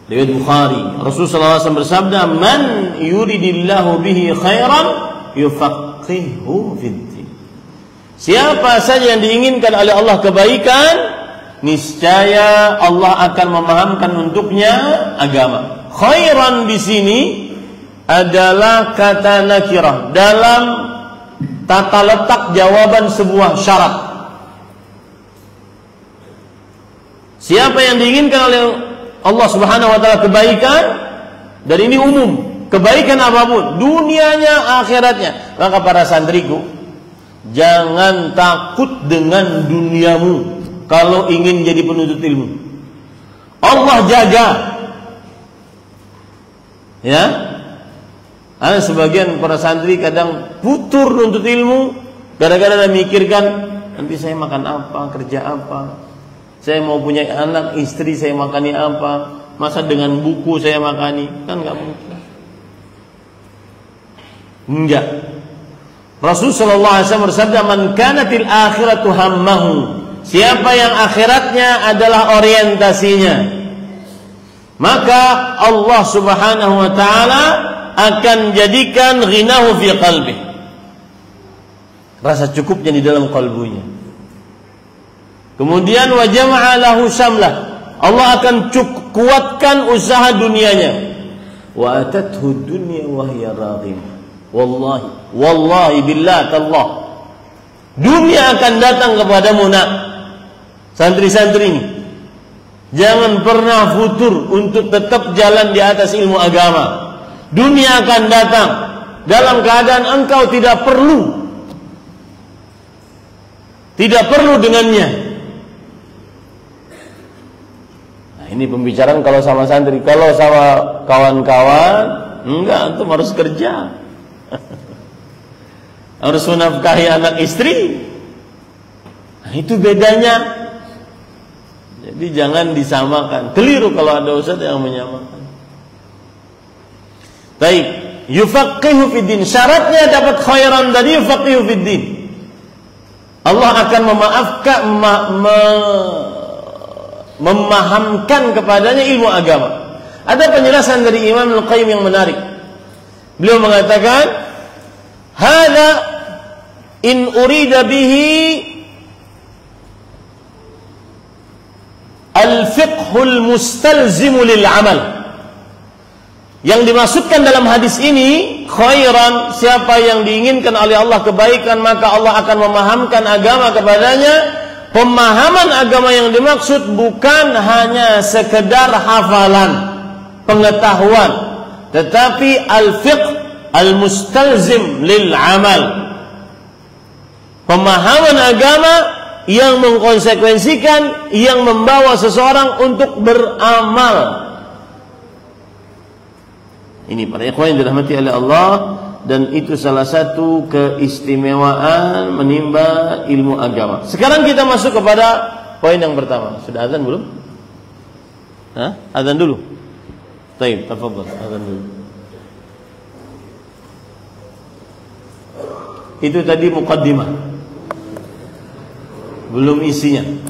Riwayat Bukhari. Rasulullah SAW bersabda, "Man yuridillahu bihi khairan yufaqihuhu fid-din." Siapa saja yang diinginkan oleh Allah kebaikan, niscaya Allah akan memahamkan untuknya agama. Khairan di sini adalah kata nakirah dalam tata letak jawaban sebuah syarat. Siapa yang diinginkan oleh Allah Subhanahu wa taala kebaikan, dan ini umum, kebaikan apapun, dunianya, akhiratnya. Maka para santriku, jangan takut dengan duniamu kalau ingin jadi penuntut ilmu. Allah jaga. Ya. Ada sebagian para santri kadang putur nuntut ilmu gara-gara memikirkan nanti saya makan apa, kerja apa. Saya mau punya anak, istri saya makani apa. Masa dengan buku saya makani? Kan enggak mungkin. Enggak. Rasulullah SAW bersabda, "Man kanatil akhiratu hammahu." siapa yang akhiratnya adalah orientasinya, maka Allah Subhanahu wa taala akan jadikan ghinahu fi qalbi, rasa cukupnya di dalam kalbunya. Kemudian wa jama'a lahu syamlah, Allah akan kuatkan usaha dunianya. Wa atathu dunya wa hiya raghimah. Wallahi billah tallah, dunia akan datang kepadamu nak, santri-santri ini. Jangan pernah futur untuk tetap jalan di atas ilmu agama. Dunia akan datang dalam keadaan engkau tidak perlu dengannya. Nah, ini pembicaraan kalau sama santri. Kalau sama kawan-kawan, enggak, antum harus kerja. Harus menafkahi anak istri. Nah, itu bedanya. Jadi jangan disamakan. Keliru kalau ada ustaz yang menyamakan. Baik, yufaqihu fiddin. Syaratnya dapat khairan dari yufaqihu fiddin. Allah akan memahamkan kepadanya ilmu agama. Ada penjelasan dari Imam Al-Qayyim yang menarik. Beliau mengatakan, "Hadza in urida bihi al-fiqhul mustalzimu lil amal." Yang dimaksudkan dalam hadis ini, khairan, siapa yang diinginkan oleh Allah kebaikan, maka Allah akan memahamkan agama kepadanya. Pemahaman agama yang dimaksud bukan hanya sekedar hafalan, pengetahuan, tetapi al-fiqh al-mustalzim lil amal. Pemahaman agama yang mengkonsekuensikan, yang membawa seseorang untuk beramal. Ini para ikhwan yang dirahmati oleh Allah, dan itu salah satu keistimewaan menimba ilmu agama. Sekarang kita masuk kepada poin yang pertama. Sudah azan belum? Azan dulu. Baik, tafadhol, azan dulu. Itu tadi muqaddimah, belum isinya.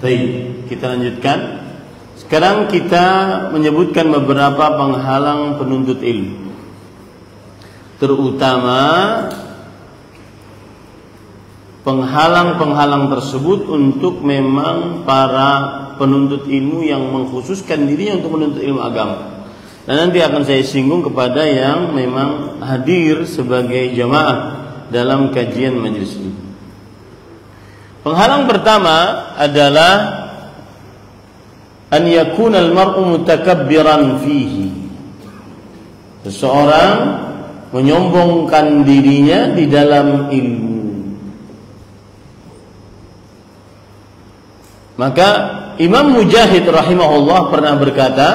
Baik, kita lanjutkan. Sekarang kita menyebutkan beberapa penghalang penuntut ilmu, terutama penghalang-penghalang tersebut untuk memang para penuntut ilmu yang mengkhususkan dirinya untuk menuntut ilmu agama. Dan nanti akan saya singgung kepada yang memang hadir sebagai jamaah dalam kajian majelis ini. Penghalang pertama adalah an yakuna al-mar'u mutakabbiran fihi. Seseorang menyombongkan dirinya di dalam ilmu. Maka Imam Mujahid rahimahullah pernah berkata,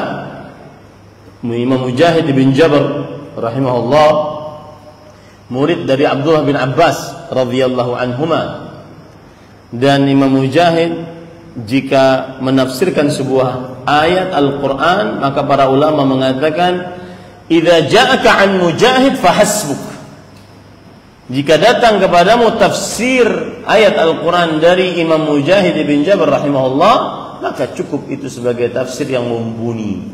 Imam Mujahid bin Jabr rahimahullah, murid dari Abdullah bin Abbas radhiyallahu anhuma. Dan Imam Mujahid jika menafsirkan sebuah ayat Al-Quran, maka para ulama mengatakan, idza ja'aka an Mujahid fahasbuk. Jika datang kepadamu tafsir ayat Al-Quran dari Imam Mujahid bin Jabr rahimahullah, maka cukup itu sebagai tafsir yang mumpuni.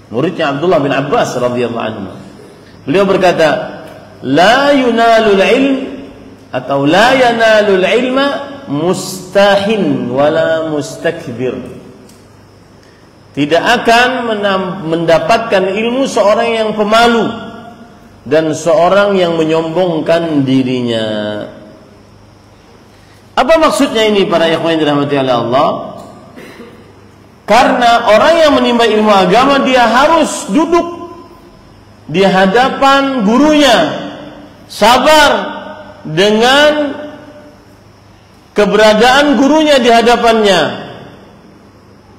Muridnya Abdullah bin Abbas radhiyallahu anhu. Beliau berkata, la yunalul ilm atau la yanalul ilma mustahin wala mustakbir. Tidak akan mendapatkan ilmu seorang yang pemalu dan seorang yang menyombongkan dirinya. Apa maksudnya ini para ikhwan yang dirahmati oleh Allah? Karena orang yang menimba ilmu agama, dia harus duduk di hadapan gurunya, sabar dengan keberadaan gurunya di hadapannya,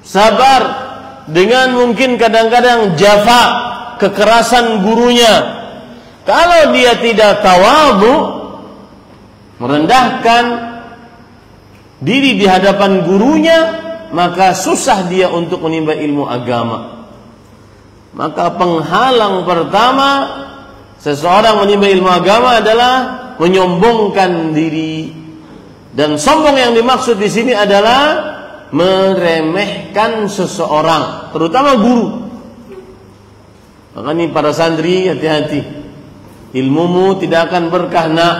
sabar dengan mungkin kadang-kadang jafa, kekerasan gurunya. Kalau dia tidak tawadhu, merendahkan diri di hadapan gurunya, maka susah dia untuk menimba ilmu agama. Maka penghalang pertama seseorang menimba ilmu agama adalah menyombongkan diri. Dan sombong yang dimaksud di sini adalah meremehkan seseorang, terutama guru. Makanya para santri hati-hati. Ilmumu tidak akan berkah nak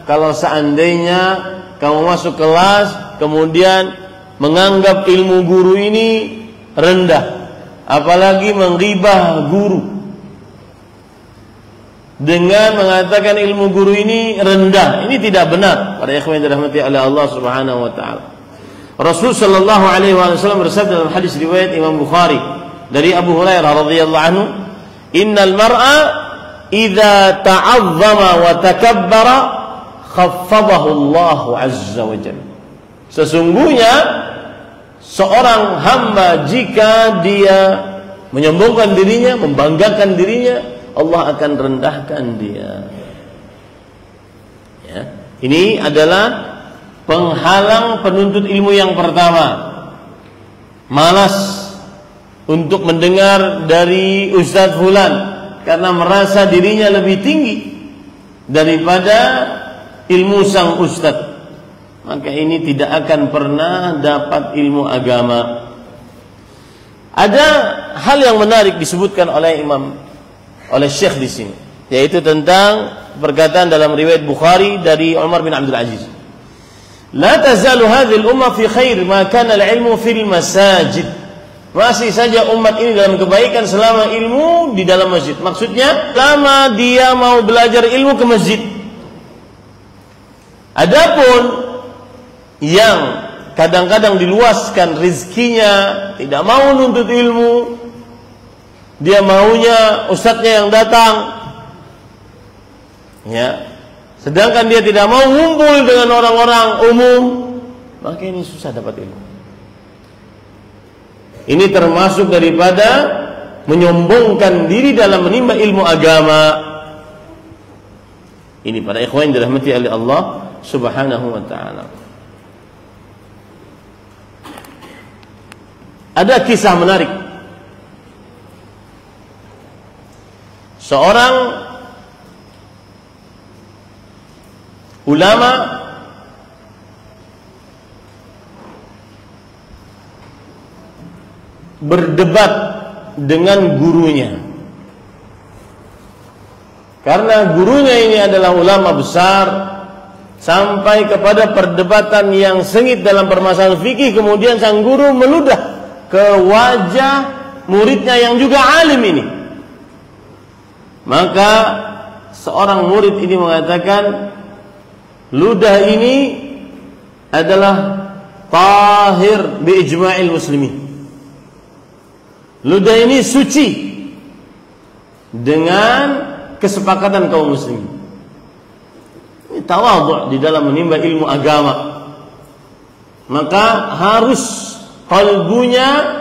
kalau seandainya kamu masuk kelas kemudian menganggap ilmu guru ini rendah, apalagi menggibah guru dengan mengatakan ilmu guru ini rendah. Ini tidak benar para ikhwan yang dirahmati oleh Allah Subhanahu wa taala. Rasul sallallahu alaihi wasallam bersabda dalam hadis riwayat Imam Bukhari dari Abu Hurairah radhiyallahu anhu, "Innal mar'a idza ta'azzama wa takabbara khaffadahu Allah azza wa jalla." Sesungguhnya seorang hamba jika dia menyombongkan dirinya, membanggakan dirinya, Allah akan rendahkan dia. Ya. Ini adalah penghalang penuntut ilmu yang pertama. Malas untuk mendengar dari Ustadz Fulan karena merasa dirinya lebih tinggi daripada ilmu sang Ustadz. Maka ini tidak akan pernah dapat ilmu agama. Ada hal yang menarik disebutkan oleh Syekh di sini, yaitu tentang perkataan dalam riwayat Bukhari dari Umar bin Abdul Aziz. La tazalu hadhihi al-ummah fi khair ma kana al-ilmu fil masajid. Masih saja umat ini dalam kebaikan selama ilmu di dalam masjid. Maksudnya, selama dia mau belajar ilmu ke masjid. Adapun yang kadang-kadang diluaskan rizkinya, tidak mau nuntut ilmu, dia maunya ustadznya yang datang, ya, sedangkan dia tidak mau ngumpul dengan orang-orang umum, maka ini susah dapat ilmu. Ini termasuk daripada menyombongkan diri dalam menimba ilmu agama. Ini para ikhwan yang dirahmati oleh Allah Subhanahu wa ta'ala. Ada kisah menarik. Seorang ulama berdebat dengan gurunya. Karena gurunya ini adalah ulama besar, sampai kepada perdebatan yang sengit dalam permasalahan fikih. Kemudian sang guru meludah ke wajah muridnya yang juga alim ini. Maka seorang murid ini mengatakan, ludah ini adalah tahir bi ijma'il muslimin. Ludah ini suci dengan kesepakatan kaum muslimin. Ini tawadhu di dalam menimba ilmu agama. Maka harus kalbunya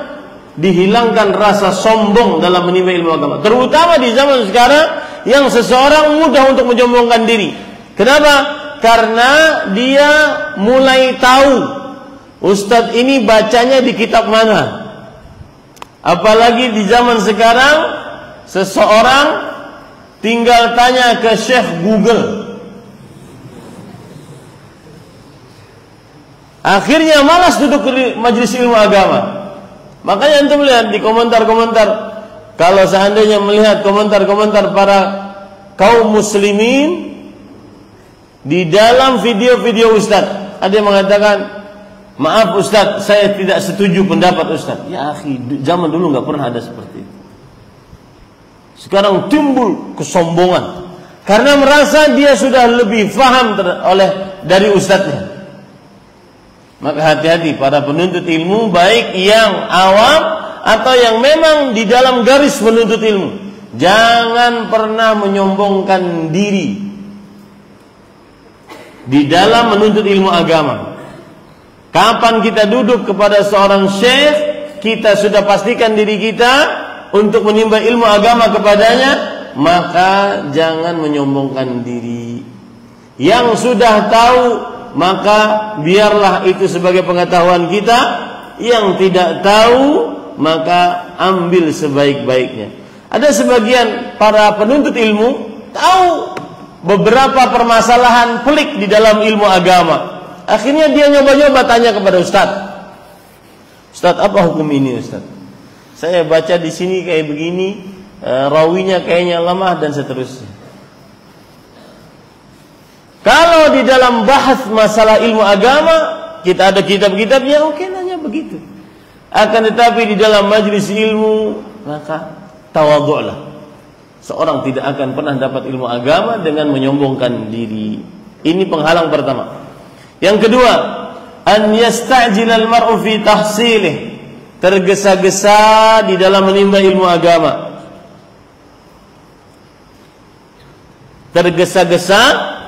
dihilangkan rasa sombong dalam menimba ilmu agama. Terutama di zaman sekarang yang seseorang mudah untuk menyombongkan diri. Kenapa? Karena dia mulai tahu ustadz ini bacanya di kitab mana. Apalagi di zaman sekarang seseorang tinggal tanya ke Syekh Google. Akhirnya malas duduk di majelis ilmu agama. Makanya antum lihat di komentar-komentar, kalau seandainya melihat komentar-komentar para kaum muslimin di dalam video-video ustadz, ada yang mengatakan, maaf ustadz, saya tidak setuju pendapat ustadz. Ya akhi, zaman dulu nggak pernah ada seperti itu. Sekarang timbul kesombongan karena merasa dia sudah lebih faham dari ustadznya. Maka hati-hati para penuntut ilmu, baik yang awam atau yang memang di dalam garis menuntut ilmu. Jangan pernah menyombongkan diri di dalam menuntut ilmu agama. Kapan kita duduk kepada seorang syekh, kita sudah pastikan diri kita untuk menimba ilmu agama kepadanya, maka jangan menyombongkan diri. Yang sudah tahu, maka biarlah itu sebagai pengetahuan kita. Yang tidak tahu, maka ambil sebaik-baiknya. Ada sebagian para penuntut ilmu tahu beberapa permasalahan pelik di dalam ilmu agama. Akhirnya dia nyoba-nyoba tanya kepada ustadz. Ustadz, apa hukum ini ustadz? Saya baca di sini kayak begini, rawinya kayaknya lemah dan seterusnya. Kalau di dalam bahas masalah ilmu agama, kita ada kitab-kitabnya, oke, nanya begitu. Akan tetapi di dalam majlis ilmu, maka tawadhu'lah. Seorang tidak akan pernah dapat ilmu agama dengan menyombongkan diri. Ini penghalang pertama. Yang kedua, an yasta'jilal mar'u fi tahsilih. Tergesa-gesa di dalam menimba ilmu agama. Tergesa-gesa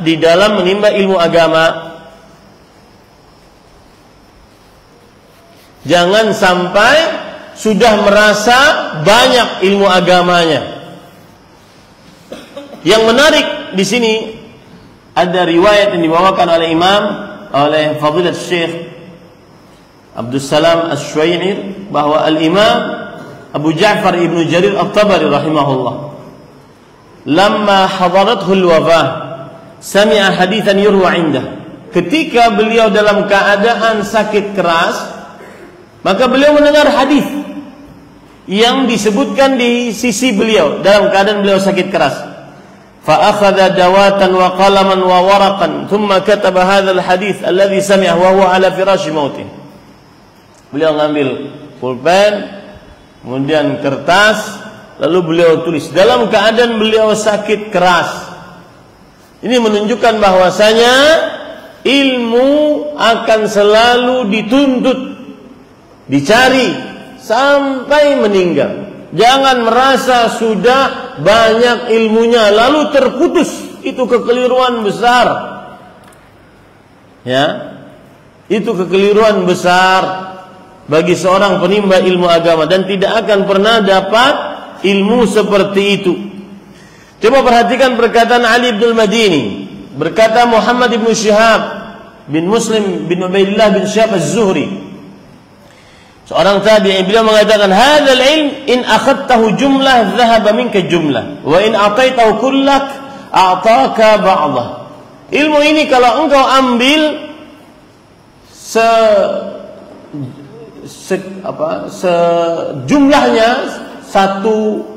di dalam menimba ilmu agama. Jangan sampai sudah merasa banyak ilmu agamanya. Yang menarik di sini ada riwayat yang dibawakan oleh Fadilat Syekh Abdul Salam Asy-Syuairi bahwa Al-Imam Abu Ja'far Ibnu Jarir At-Tabari rahimahullah lamma hadarathu al-wafah sami'a haditsan yurwa 'indah. Ketika beliau dalam keadaan sakit keras, maka beliau mendengar hadis yang disebutkan di sisi beliau dalam keadaan beliau sakit keras. Fa akhadha dawatan wa qalaman wa waraqan thumma kataba hadzal hadits alladhi sami'a wa huwa ala firashi mautih. Beliau ngambil pulpen, kemudian kertas, lalu beliau tulis dalam keadaan beliau sakit keras. Ini menunjukkan bahwasanya ilmu akan selalu dituntut, dicari sampai meninggal. Jangan merasa sudah banyak ilmunya lalu terputus, itu kekeliruan besar. Ya. Itu kekeliruan besar bagi seorang penimba ilmu agama dan tidak akan pernah dapat ilmu seperti itu. Coba perhatikan perkataan Ali bin Madini. Berkata Muhammad bin Syihab bin Muslim bin Ubaidillah bin Syihab Az-Zuhri, seorang tabi'i, beliau mengatakan, hadzal ilm in akhadtahu jumlah dhahaba minka jumlah wa in ataitahu kullak a'taka ba'dah. Ilmu ini kalau engkau ambil sejumlahnya satu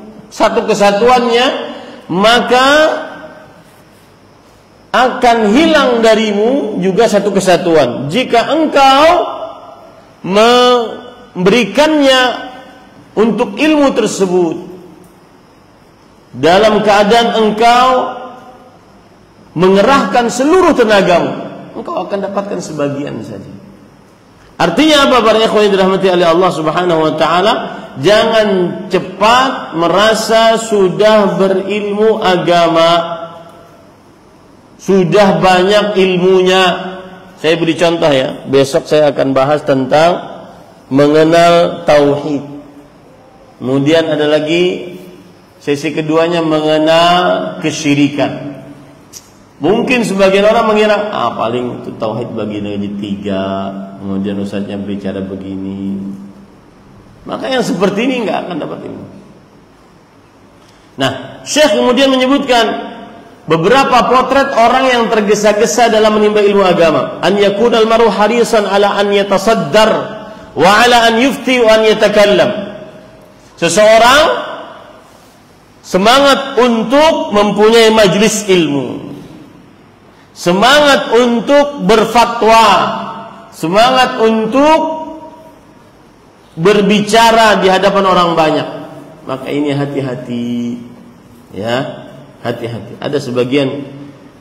kesatuannya, maka akan hilang darimu juga satu kesatuan. Jika engkau memberikannya untuk ilmu tersebut dalam keadaan engkau mengerahkan seluruh tenagamu, engkau akan dapatkan sebagian saja. Artinya apa para ikhwan yang dirahmati oleh Allah Subhanahu wa taala? Jangan cepat merasa sudah berilmu agama, sudah banyak ilmunya. Saya beri contoh ya. Besok saya akan bahas tentang mengenal tauhid. Kemudian ada lagi sesi keduanya mengenal kesyirikan. Mungkin sebagian orang mengira, paling itu tauhid bagian dari 3. Kemudian ustaznya bicara begini. Maka yang seperti ini enggak akan dapat ilmu. Nah, Syekh kemudian menyebutkan beberapa potret orang yang tergesa-gesa dalam menimba ilmu agama. An yakunal maru harisan ala an yatasaddar wa ala an yufti wa an yatakallam. Seseorang semangat untuk mempunyai majlis ilmu, semangat untuk berfatwa, semangat untuk berbicara di hadapan orang banyak. Maka ini hati-hati, ya, hati-hati. Ada sebagian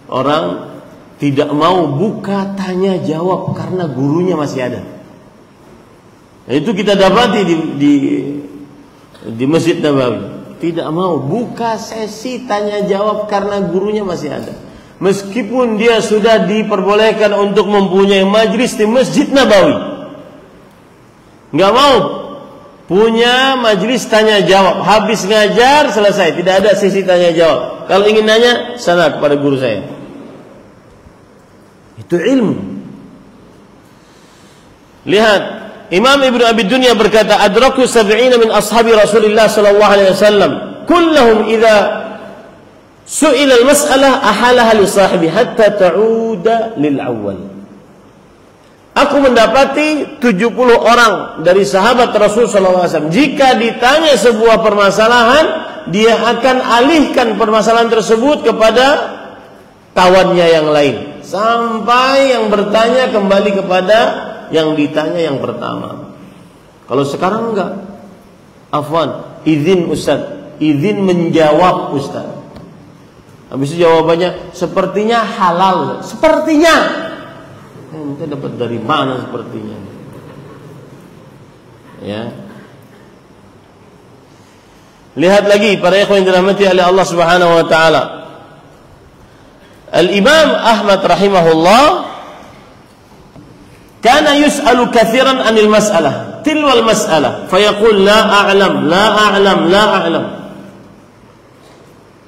orang tidak mau buka tanya jawab karena gurunya masih ada. Nah, itu kita dapati di Masjid Nabawi. Tidak mau buka sesi tanya jawab karena gurunya masih ada. Meskipun dia sudah diperbolehkan untuk mempunyai majlis di Masjid Nabawi, nggak mau punya majlis tanya jawab. Habis ngajar selesai, tidak ada sesi tanya jawab. Kalau ingin nanya, sana kepada guru saya. Itu ilmu. Lihat, Imam Ibnu Abi Dunya berkata, adraku 70 min ashabi Rasulullah sallallahu alaihi wasallam, kulluhum idza su'ila al-mas'alah ahalaha li sahibi hatta ta'uda lil awwal. Aku mendapati 70 orang dari sahabat Rasul sallallahu alaihi wasallam, jika ditanya sebuah permasalahan, dia akan alihkan permasalahan tersebut kepada kawannya yang lain, sampai yang bertanya kembali kepada yang ditanya yang pertama. Kalau sekarang enggak, afwan, izin ustaz, izin menjawab ustaz. Habis itu jawabannya sepertinya halal, sepertinya. Kita dapat dari mana sepertinya? Ya. Lihat lagi para ikhwan yang dirahmati oleh Allah Subhanahu wa taala. Al-Imam Ahmad rahimahullah kana yus'alu katsiran 'anil mas'alah, tilwal mas'alah, fayaqul la a'lam, la a'lam, la a'lam.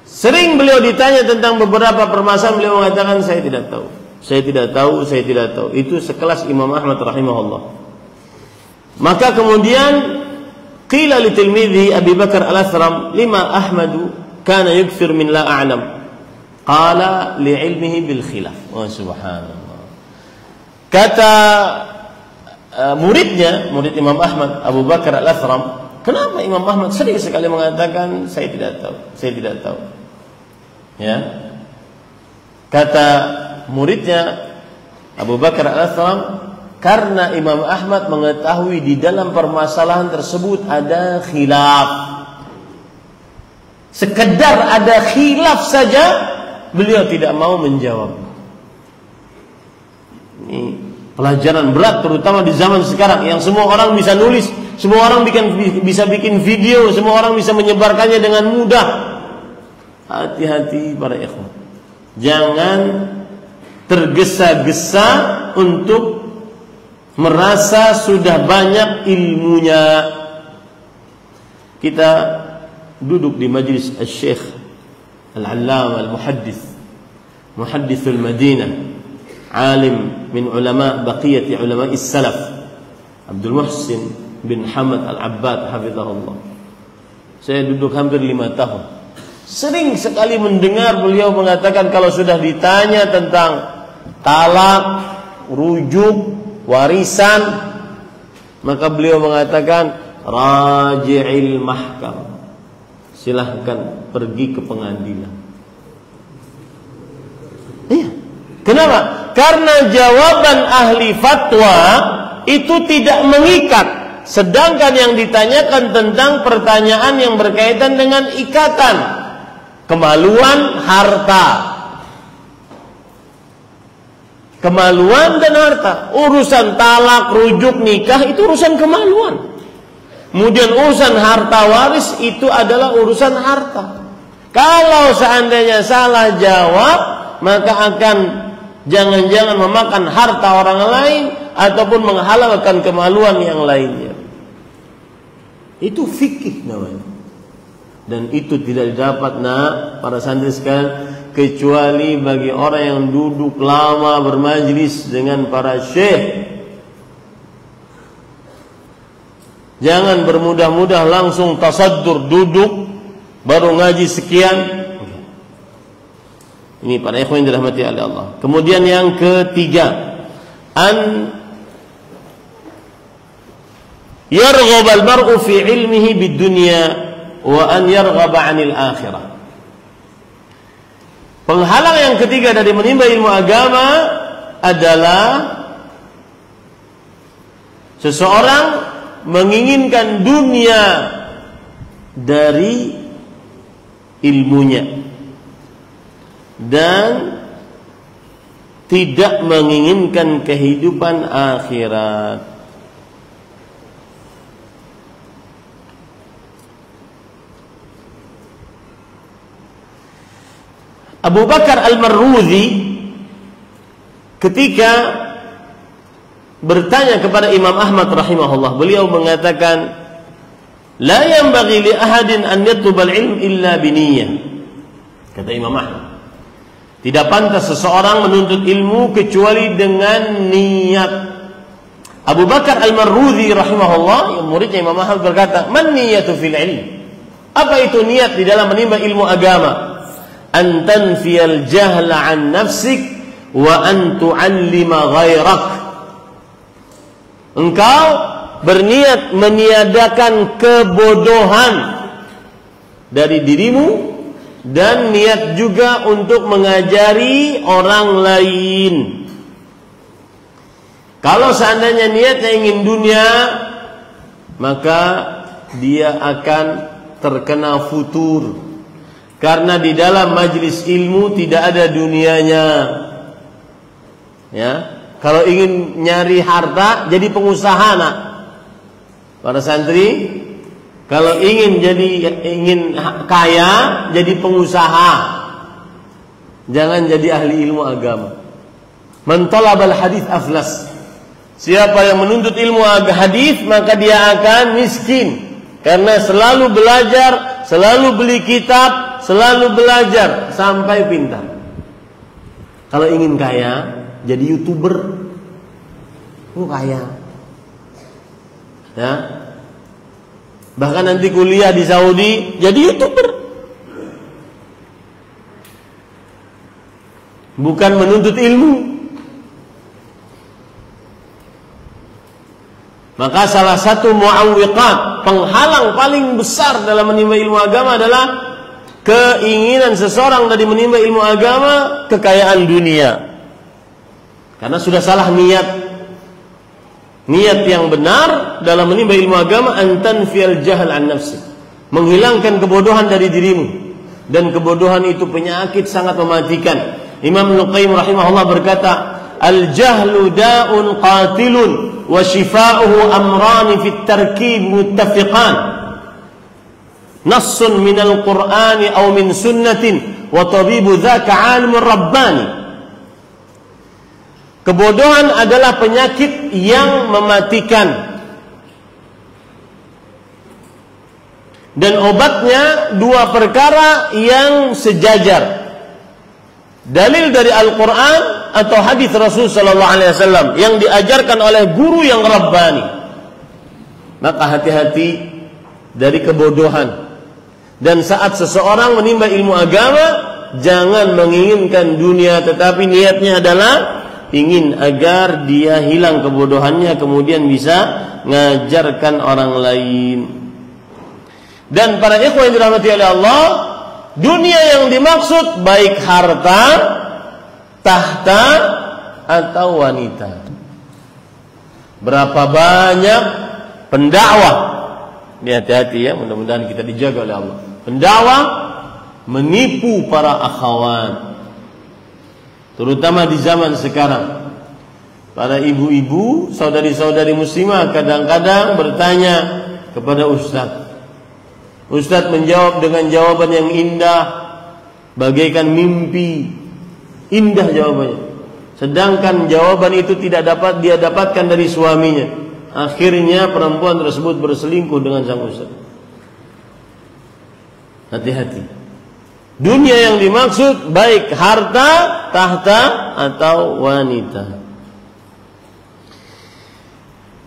Sering beliau ditanya tentang beberapa permasalahan, beliau mengatakan saya tidak tahu. Saya tidak tahu, saya tidak tahu. Itu sekelas Imam Ahmad rahimahullah. Maka kemudian qila li tilmidhi Abi Bakar Al-Athram, lima Ahmadu kana yukthir min la a'lam. Qala li ilmihi bil khilaf. Oh subhanallah. Kata murid Imam Ahmad, Abu Bakar Al-Athram, kenapa Imam Ahmad sering sekali mengatakan saya tidak tahu, saya tidak tahu. Ya. Kata muridnya Abu Bakar Al-Athram, karena Imam Ahmad mengetahui di dalam permasalahan tersebut ada khilaf. Sekedar ada khilaf saja beliau tidak mau menjawab. Ini pelajaran berat terutama di zaman sekarang yang semua orang bisa nulis, semua orang bisa bikin video, semua orang bisa menyebarkannya dengan mudah. Hati-hati para ikhwan. Jangan tergesa-gesa untuk merasa sudah banyak ilmunya. Kita duduk di majlis Al-Syekh Al-Allama Al-Muhaddithul Madinah, alim min ulama baqiyati ulama is-salaf, Abdul Muhsin bin Hamad Al-Abbad hafizahullah. Saya duduk hampir 5 tahun. Sering sekali mendengar beliau mengatakan kalau sudah ditanya tentang talak, rujuk, warisan, Maka beliau mengatakan, raji'il mahkam, silahkan pergi ke pengadilan. Iya. Kenapa? Karena jawaban ahli fatwa itu tidak mengikat, sedangkan yang ditanyakan tentang pertanyaan yang berkaitan dengan ikatan, kemaluan, harta. Kemaluan dan harta. Urusan talak, rujuk, nikah itu urusan kemaluan. Kemudian urusan harta waris itu adalah urusan harta. Kalau seandainya salah jawab, maka akan jangan-jangan memakan harta orang lain ataupun menghalalkan kemaluan yang lainnya. Itu fikih namanya. Dan itu tidak didapat para santri sekalian, kecuali bagi orang yang duduk lama bermajlis dengan para syekh. Jangan bermudah-mudah langsung tasaddur, duduk baru ngaji sekian. Ini para ikhwan yang dirahmati oleh Allah. Kemudian yang ketiga, an yarghab al-mar'u fi ilmihi bid-dunya wa an yarghaba 'anil akhirah. Penghalang yang ketiga dari menimba ilmu agama adalah seseorang menginginkan dunia dari ilmunya dan tidak menginginkan kehidupan akhirat. Abu Bakar Al-Marruzi ketika bertanya kepada Imam Ahmad rahimahullah, beliau mengatakan, la yanbaghi li ahadin an yatlubal ilm illa biniyah. Kata Imam Ahmad, tidak pantas seseorang menuntut ilmu kecuali dengan niat. Abu Bakar Al-Marruzi rahimahullah, yang muridnya Imam Ahmad, berkata, man niyatu fil ilm? Apa itu niat di dalam menimba ilmu agama? An tanfiyal jahla an nafsik wa an tu'allima ghairak. Engkau berniat meniadakan kebodohan dari dirimu dan niat juga untuk mengajari orang lain. Kalau seandainya niatnya ingin dunia, maka dia akan terkena futur. Karena di dalam majlis ilmu tidak ada dunianya. Ya, kalau ingin nyari harta jadi pengusaha, nak. Para santri, kalau ingin kaya jadi pengusaha. Jangan jadi ahli ilmu agama. Man talabal hadits aflas. Siapa yang menuntut ilmu hadis, maka dia akan miskin. Karena selalu belajar, selalu beli kitab, selalu belajar sampai pintar. Kalau ingin kaya, jadi YouTuber. Kaya. Ya. Bahkan nanti kuliah di Saudi jadi YouTuber. Bukan menuntut ilmu. Maka salah satu mu'awwiqat, penghalang paling besar dalam menimba ilmu agama adalah keinginan seseorang dari menimba ilmu agama kekayaan dunia. Karena sudah salah niat. Niat yang benar dalam menimba ilmu agama, antan fil jahl an nafsi, menghilangkan kebodohan dari dirimu. Dan kebodohan itu penyakit sangat mematikan. Imam Al-Qayyim rahimahullah berkata, al-jahlu da'un qatilun wa shifa'uhu amrani fit tarkib muttafiqan. Nassun minal Qur'ani aw min sunnatin wa tabibu dzaka 'alimur rabbani. Kebodohan adalah penyakit yang mematikan. Dan obatnya dua perkara yang sejajar. Dalil dari Al-Quran atau hadis Rasul sallallahu alaihi wasallam yang diajarkan oleh guru yang rabbani. Maka hati-hati dari kebodohan. Dan saat seseorang menimba ilmu agama, jangan menginginkan dunia, tetapi niatnya adalah ingin agar dia hilang kebodohannya, kemudian bisa ngajarkan orang lain. Dan para ikhwan yang dirahmati oleh Allah, dunia yang dimaksud baik harta, tahta, atau wanita. Berapa banyak pendakwah, hati-hati ya, mudah-mudahan kita dijaga oleh Allah, pendakwah menipu para akhwat, terutama di zaman sekarang. Para ibu-ibu, saudari-saudari muslimah kadang-kadang bertanya kepada ustaz. Ustaz menjawab dengan jawaban yang indah, bagaikan mimpi. Indah jawabannya. Sedangkan jawaban itu tidak dapat dia dapatkan dari suaminya. Akhirnya perempuan tersebut berselingkuh dengan sang ustaz. Hati-hati. Dunia yang dimaksud baik harta, tahta, atau wanita.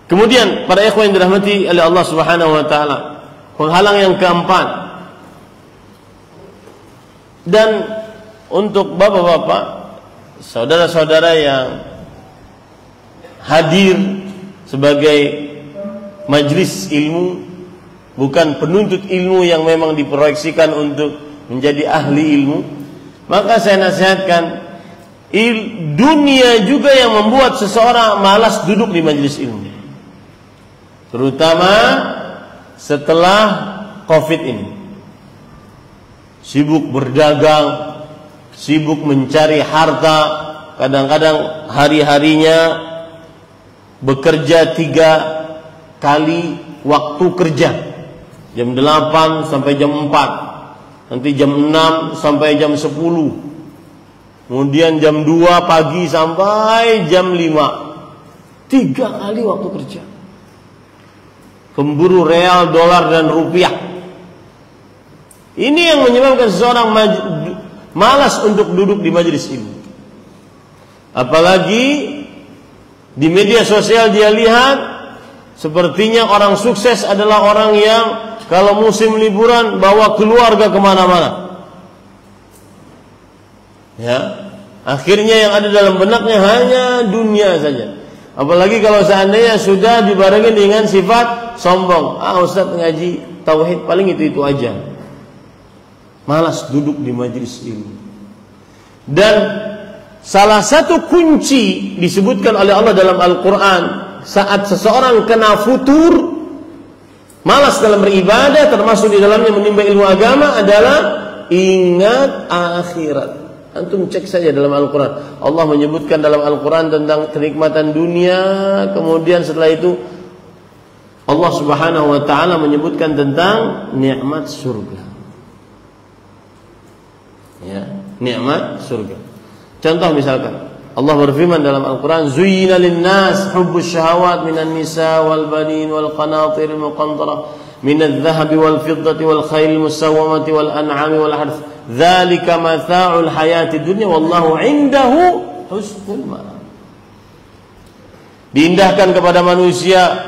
Kemudian para ikhwan yang dirahmati oleh Allah Subhanahu wa taala, penghalang yang keempat. Dan untuk bapak-bapak, saudara-saudara yang hadir sebagai majlis ilmu, bukan penuntut ilmu yang memang diproyeksikan untuk menjadi ahli ilmu, maka saya nasihatkan, dunia juga yang membuat seseorang malas duduk di majelis ilmu, terutama setelah COVID ini. Sibuk berdagang, sibuk mencari harta, kadang-kadang hari-harinya bekerja 3 kali waktu kerja, jam 8 sampai jam 4, nanti jam 6 sampai jam 10, kemudian jam 2 pagi sampai jam 5, 3 kali waktu kerja. Pemburu real, dolar, dan rupiah. Ini yang menyebabkan seseorang malas untuk duduk di majelis ilmu. Apalagi di media sosial dia lihat, sepertinya orang sukses adalah orang yang kalau musim liburan bawa keluarga kemana-mana. Ya, akhirnya yang ada dalam benaknya hanya dunia saja. Apalagi kalau seandainya sudah dibarengi dengan sifat sombong. Ustaz ngaji tauhid paling itu aja. Malas duduk di majelis ilmu. Dan salah satu kunci disebutkan oleh Allah dalam Al-Quran, saat seseorang kena futur, malas dalam beribadah, termasuk di dalamnya menimba ilmu agama, adalah ingat akhirat. Antum cek saja dalam Al-Quran, Allah menyebutkan dalam Al-Quran tentang kenikmatan dunia, kemudian setelah itu Allah Subhanahu wa ta'ala menyebutkan tentang nikmat surga. Ya, nikmat surga. Contoh misalkan Allah berfirman dalam Al-Quran, Zuyyina lin-nas hubbus syahawat minan nisa wal banin wal qanatir al-muqantarah minadh dhahabi wal fiddati wal khayl musawwamati wal an'ami wal harth dzalika mata'ul hayati dunya wallahu 'indahu husnul ma'ab. Diindahkan kepada manusia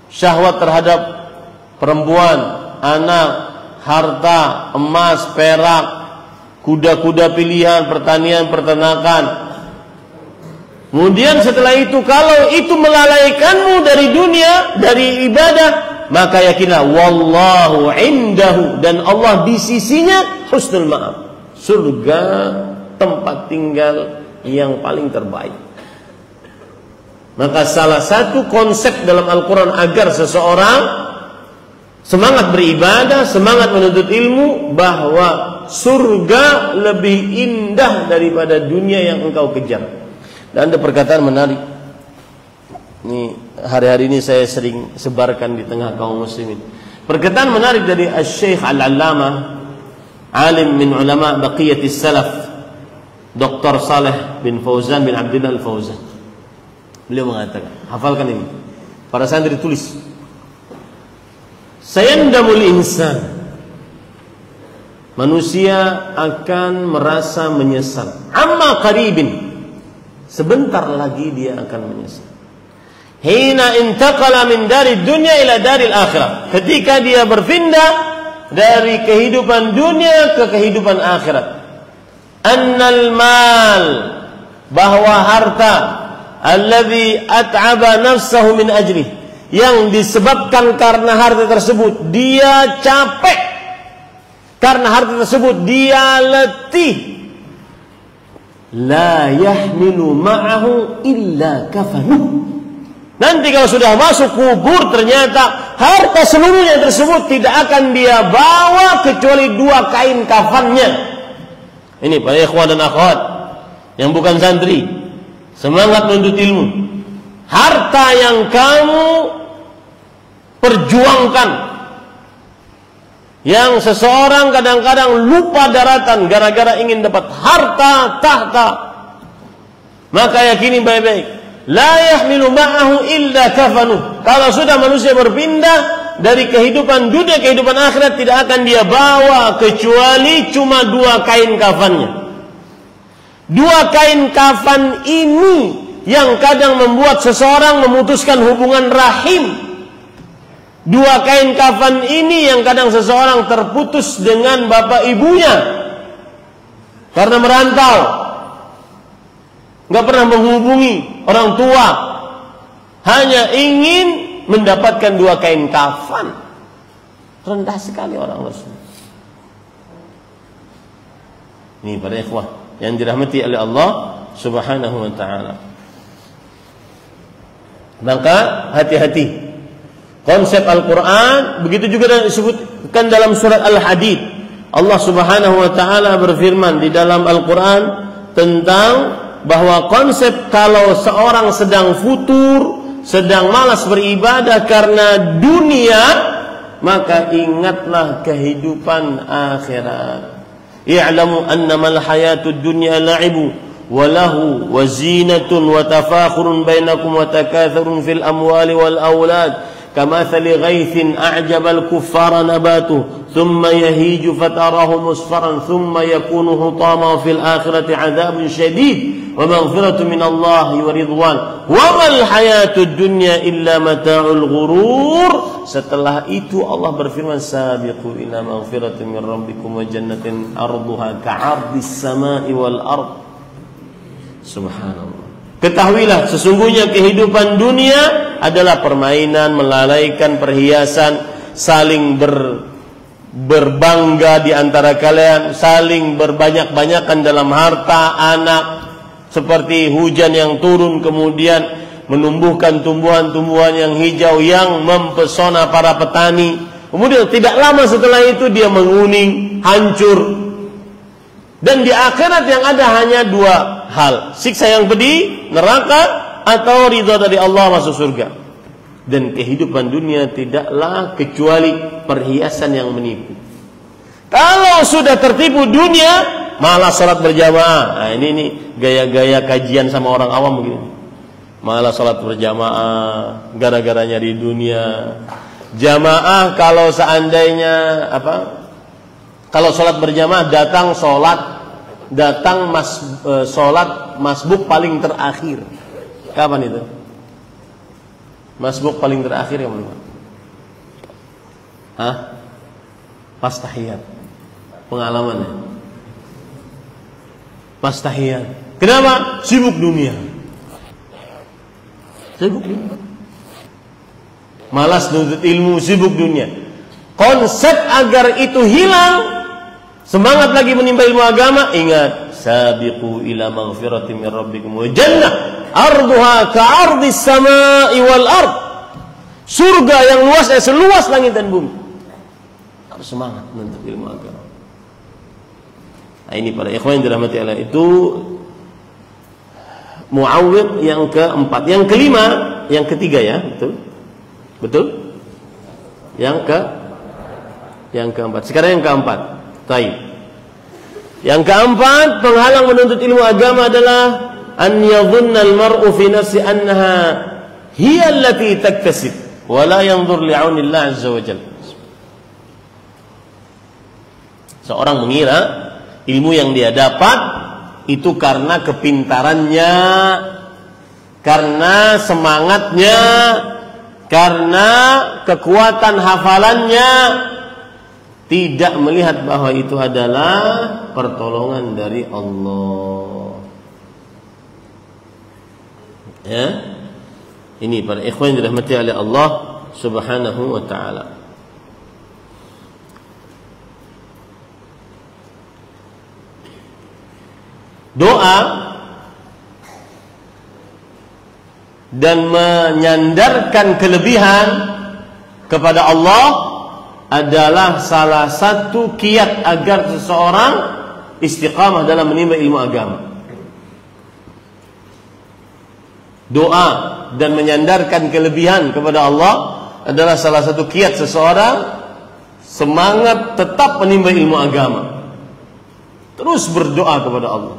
syahwat terhadap perempuan, anak, harta, emas, perak, kuda-kuda pilihan, pertanian, peternakan. Kemudian setelah itu, kalau itu melalaikanmu dari dunia, dari ibadah, maka yakinlah wallahu indahu, dan Allah di sisinya husnul ma'ab, surga tempat tinggal yang paling terbaik. Maka salah satu konsep dalam Al-Quran agar seseorang semangat beribadah, semangat menuntut ilmu, bahwa surga lebih indah daripada dunia yang engkau kejar. Dan ada perkataan menarik. Ini hari-hari ini saya sering sebarkan di tengah kaum muslimin. Perkataan menarik dari Asy-Syaikh Al-Allamah, alim min ulama baqiyatis salaf, Dr. Saleh bin Fauzan bin Abdullah Al-Fauzan. Beliau mengatakan, hafalkan ini. Para santri tulis. Sayandamul insan, manusia akan merasa menyesal. Amma qaribin, sebentar lagi dia akan menyesal. Hina intaqala min dari dunya ila daril akhirah, ketika dia berpindah dari kehidupan dunia ke kehidupan akhirat. Annal mal bahwa harta alladzi at'aba nafsahu min ajli, yang disebabkan karena harta tersebut dia capek, karena harta tersebut dia letih, la yahmilu ma'ahu illa kafanuh. Nanti kalau sudah masuk kubur ternyata harta seluruhnya tersebut tidak akan dia bawa kecuali 2 kain kafannya. Ini para ikhwan dan akhwat yang bukan santri, semangat menuntut ilmu. Harta yang kamu perjuangkan, yang seseorang kadang-kadang lupa daratan gara-gara ingin dapat harta tahta, maka yakini baik-baik, la yahmilu ma'ahu illa kafanuh. Kalau sudah manusia berpindah dari kehidupan dunia kehidupan akhirat, tidak akan dia bawa kecuali cuma 2 kain kafannya. 2 kain kafan ini yang kadang membuat seseorang memutuskan hubungan rahim. 2 kain kafan ini yang kadang seseorang terputus dengan bapak ibunya karena merantau, nggak pernah menghubungi orang tua, hanya ingin mendapatkan 2 kain kafan. Rendah sekali orang tersebut. Ini para ikhwah yang dirahmati oleh Allah Subhanahu wa taala. Maka hati-hati. Konsep Al-Quran begitu juga disebutkan dalam surat Al-Hadid. Allah Subhanahu wa taala berfirman di dalam Al-Quran tentang bahwa konsep kalau seorang sedang futur, sedang malas beribadah karena dunia, maka ingatlah kehidupan akhirat. I'lamu annamal hayatud dunya la'ibu wa lahu wa zinatun wa tafakhurun bainakum wa takathurun fil amwali wal aulad kamathali ghaithin a'jabal kuffara nabatuhu thumma yahiju fatarahu musfaran thumma yakunu hutama fil akhirati 'adzabun syadid wa maghfiratun minallahi wa ridwan wa mal hayatud dunya illa mata'ul ghurur. Setelah itu Allah berfirman, sabiqu ila maghfiratin min rabbikum wa jannatin arduha ka'ardis samai wal ard. Subhanallah. Ketahuilah sesungguhnya kehidupan dunia adalah permainan, melalaikan perhiasan, saling berbangga di antara kalian, saling berbanyak-banyakan dalam harta, anak, seperti hujan yang turun kemudian menumbuhkan tumbuhan-tumbuhan yang hijau yang mempesona para petani. Kemudian tidak lama setelah itu dia menguning, hancur. Dan di akhirat yang ada hanya 2 hal, siksa yang pedih, neraka, atau ridha dari Allah, masuk surga. Dan kehidupan dunia tidaklah kecuali perhiasan yang menipu. Kalau sudah tertipu dunia, malah salat berjamaah. Nah, ini gaya-gaya kajian sama orang awam begini. Malah salat berjamaah gara-garanya di dunia. Jamaah kalau seandainya kalau sholat berjamaah datang sholat masbuk paling terakhir. Kapan itu? Masbuk paling terakhir yang mana? Pas tahiyat. Pengalamannya. Pas tahiyat. Kenapa? Sibuk dunia. Malas nuntut ilmu, sibuk dunia. Konsep agar itu hilang, semangat lagi menimba ilmu agama, ingat, sabiqu ila maghfiratin min rabbikum wa jannah arduha ka'ardis samai wal ard. Surga yang luasnya seluas langit dan bumi. Harus semangat menuntut ilmu agama. Nah, ini para ikhwan yang dirahmati Allah, itu Muawwidh yang keempat. Yang kelima, yang ketiga ya, betul? Yang keempat. Sekarang yang keempat. Baik. Yang keempat, penghalang menuntut ilmu agama adalah an yadhunna al-mar'u fi nafsi annaha hiya allati taktasib wa la yanzur li'aunillah azza wa jalla. Seorang mengira ilmu yang dia dapat itu karena kepintarannya, karena semangatnya, karena kekuatan hafalannya, tidak melihat bahwa itu adalah pertolongan dari Allah. Ya. Ini para ikhwan yang dirahmati oleh Allah Subhanahu wa taala. Doa dan menyandarkan kelebihan kepada Allah adalah salah satu kiat agar seseorang istiqamah dalam menimba ilmu agama. Doa dan menyandarkan kelebihan kepada Allah adalah salah satu kiat seseorang semangat tetap menimba ilmu agama. Terus berdoa kepada Allah.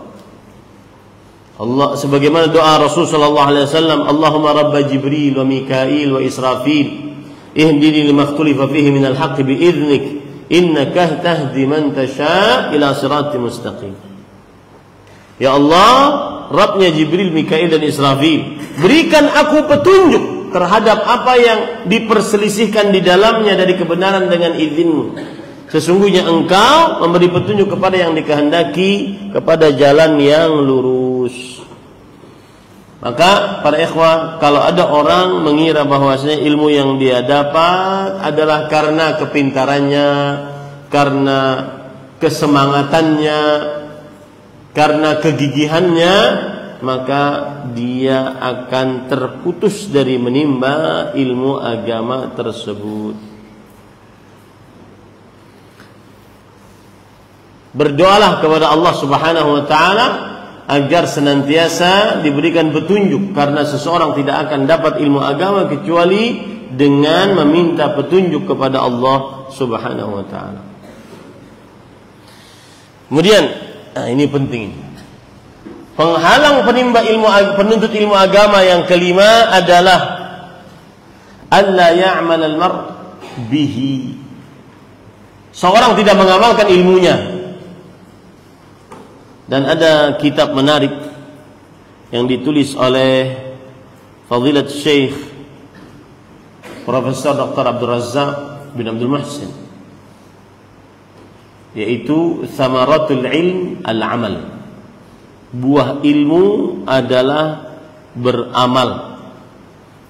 Allah sebagaimana doa Rasul sallallahu alaihi wasallam, Allahumma rabb Jibril wa Mikail wa Israfil, ihdini lima ikhtalafa fihi minal haqqi bi idnik, innaka tahdi man tasha ila siratal mustaqim. Ya Allah, Rabbnya Jibril, Mikail dan Israfil, berikan aku petunjuk terhadap apa yang diperselisihkan di dalamnya dari kebenaran dengan izin-Mu. Sesungguhnya Engkau memberi petunjuk kepada yang dikehendaki kepada jalan yang lurus. Maka para ikhwah, kalau ada orang mengira bahwasanya ilmu yang dia dapat adalah karena kepintarannya, karena kesemangatannya, karena kegigihannya, maka dia akan terputus dari menimba ilmu agama tersebut. Berdoalah kepada Allah Subhanahu wa taala agar senantiasa diberikan petunjuk, karena seseorang tidak akan dapat ilmu agama kecuali dengan meminta petunjuk kepada Allah Subhanahu wa taala. Kemudian, ini penting. Penghalang penuntut ilmu agama yang kelima adalah alla ya'mal al-mar' bihi. Seorang tidak mengamalkan ilmunya. Dan ada kitab menarik yang ditulis oleh Fadilat Syekh Profesor Dr. Abdul Razzaq bin Abdul Muhsin, yaitu Thamaratul Ilm Al-Amal. Buah ilmu adalah beramal.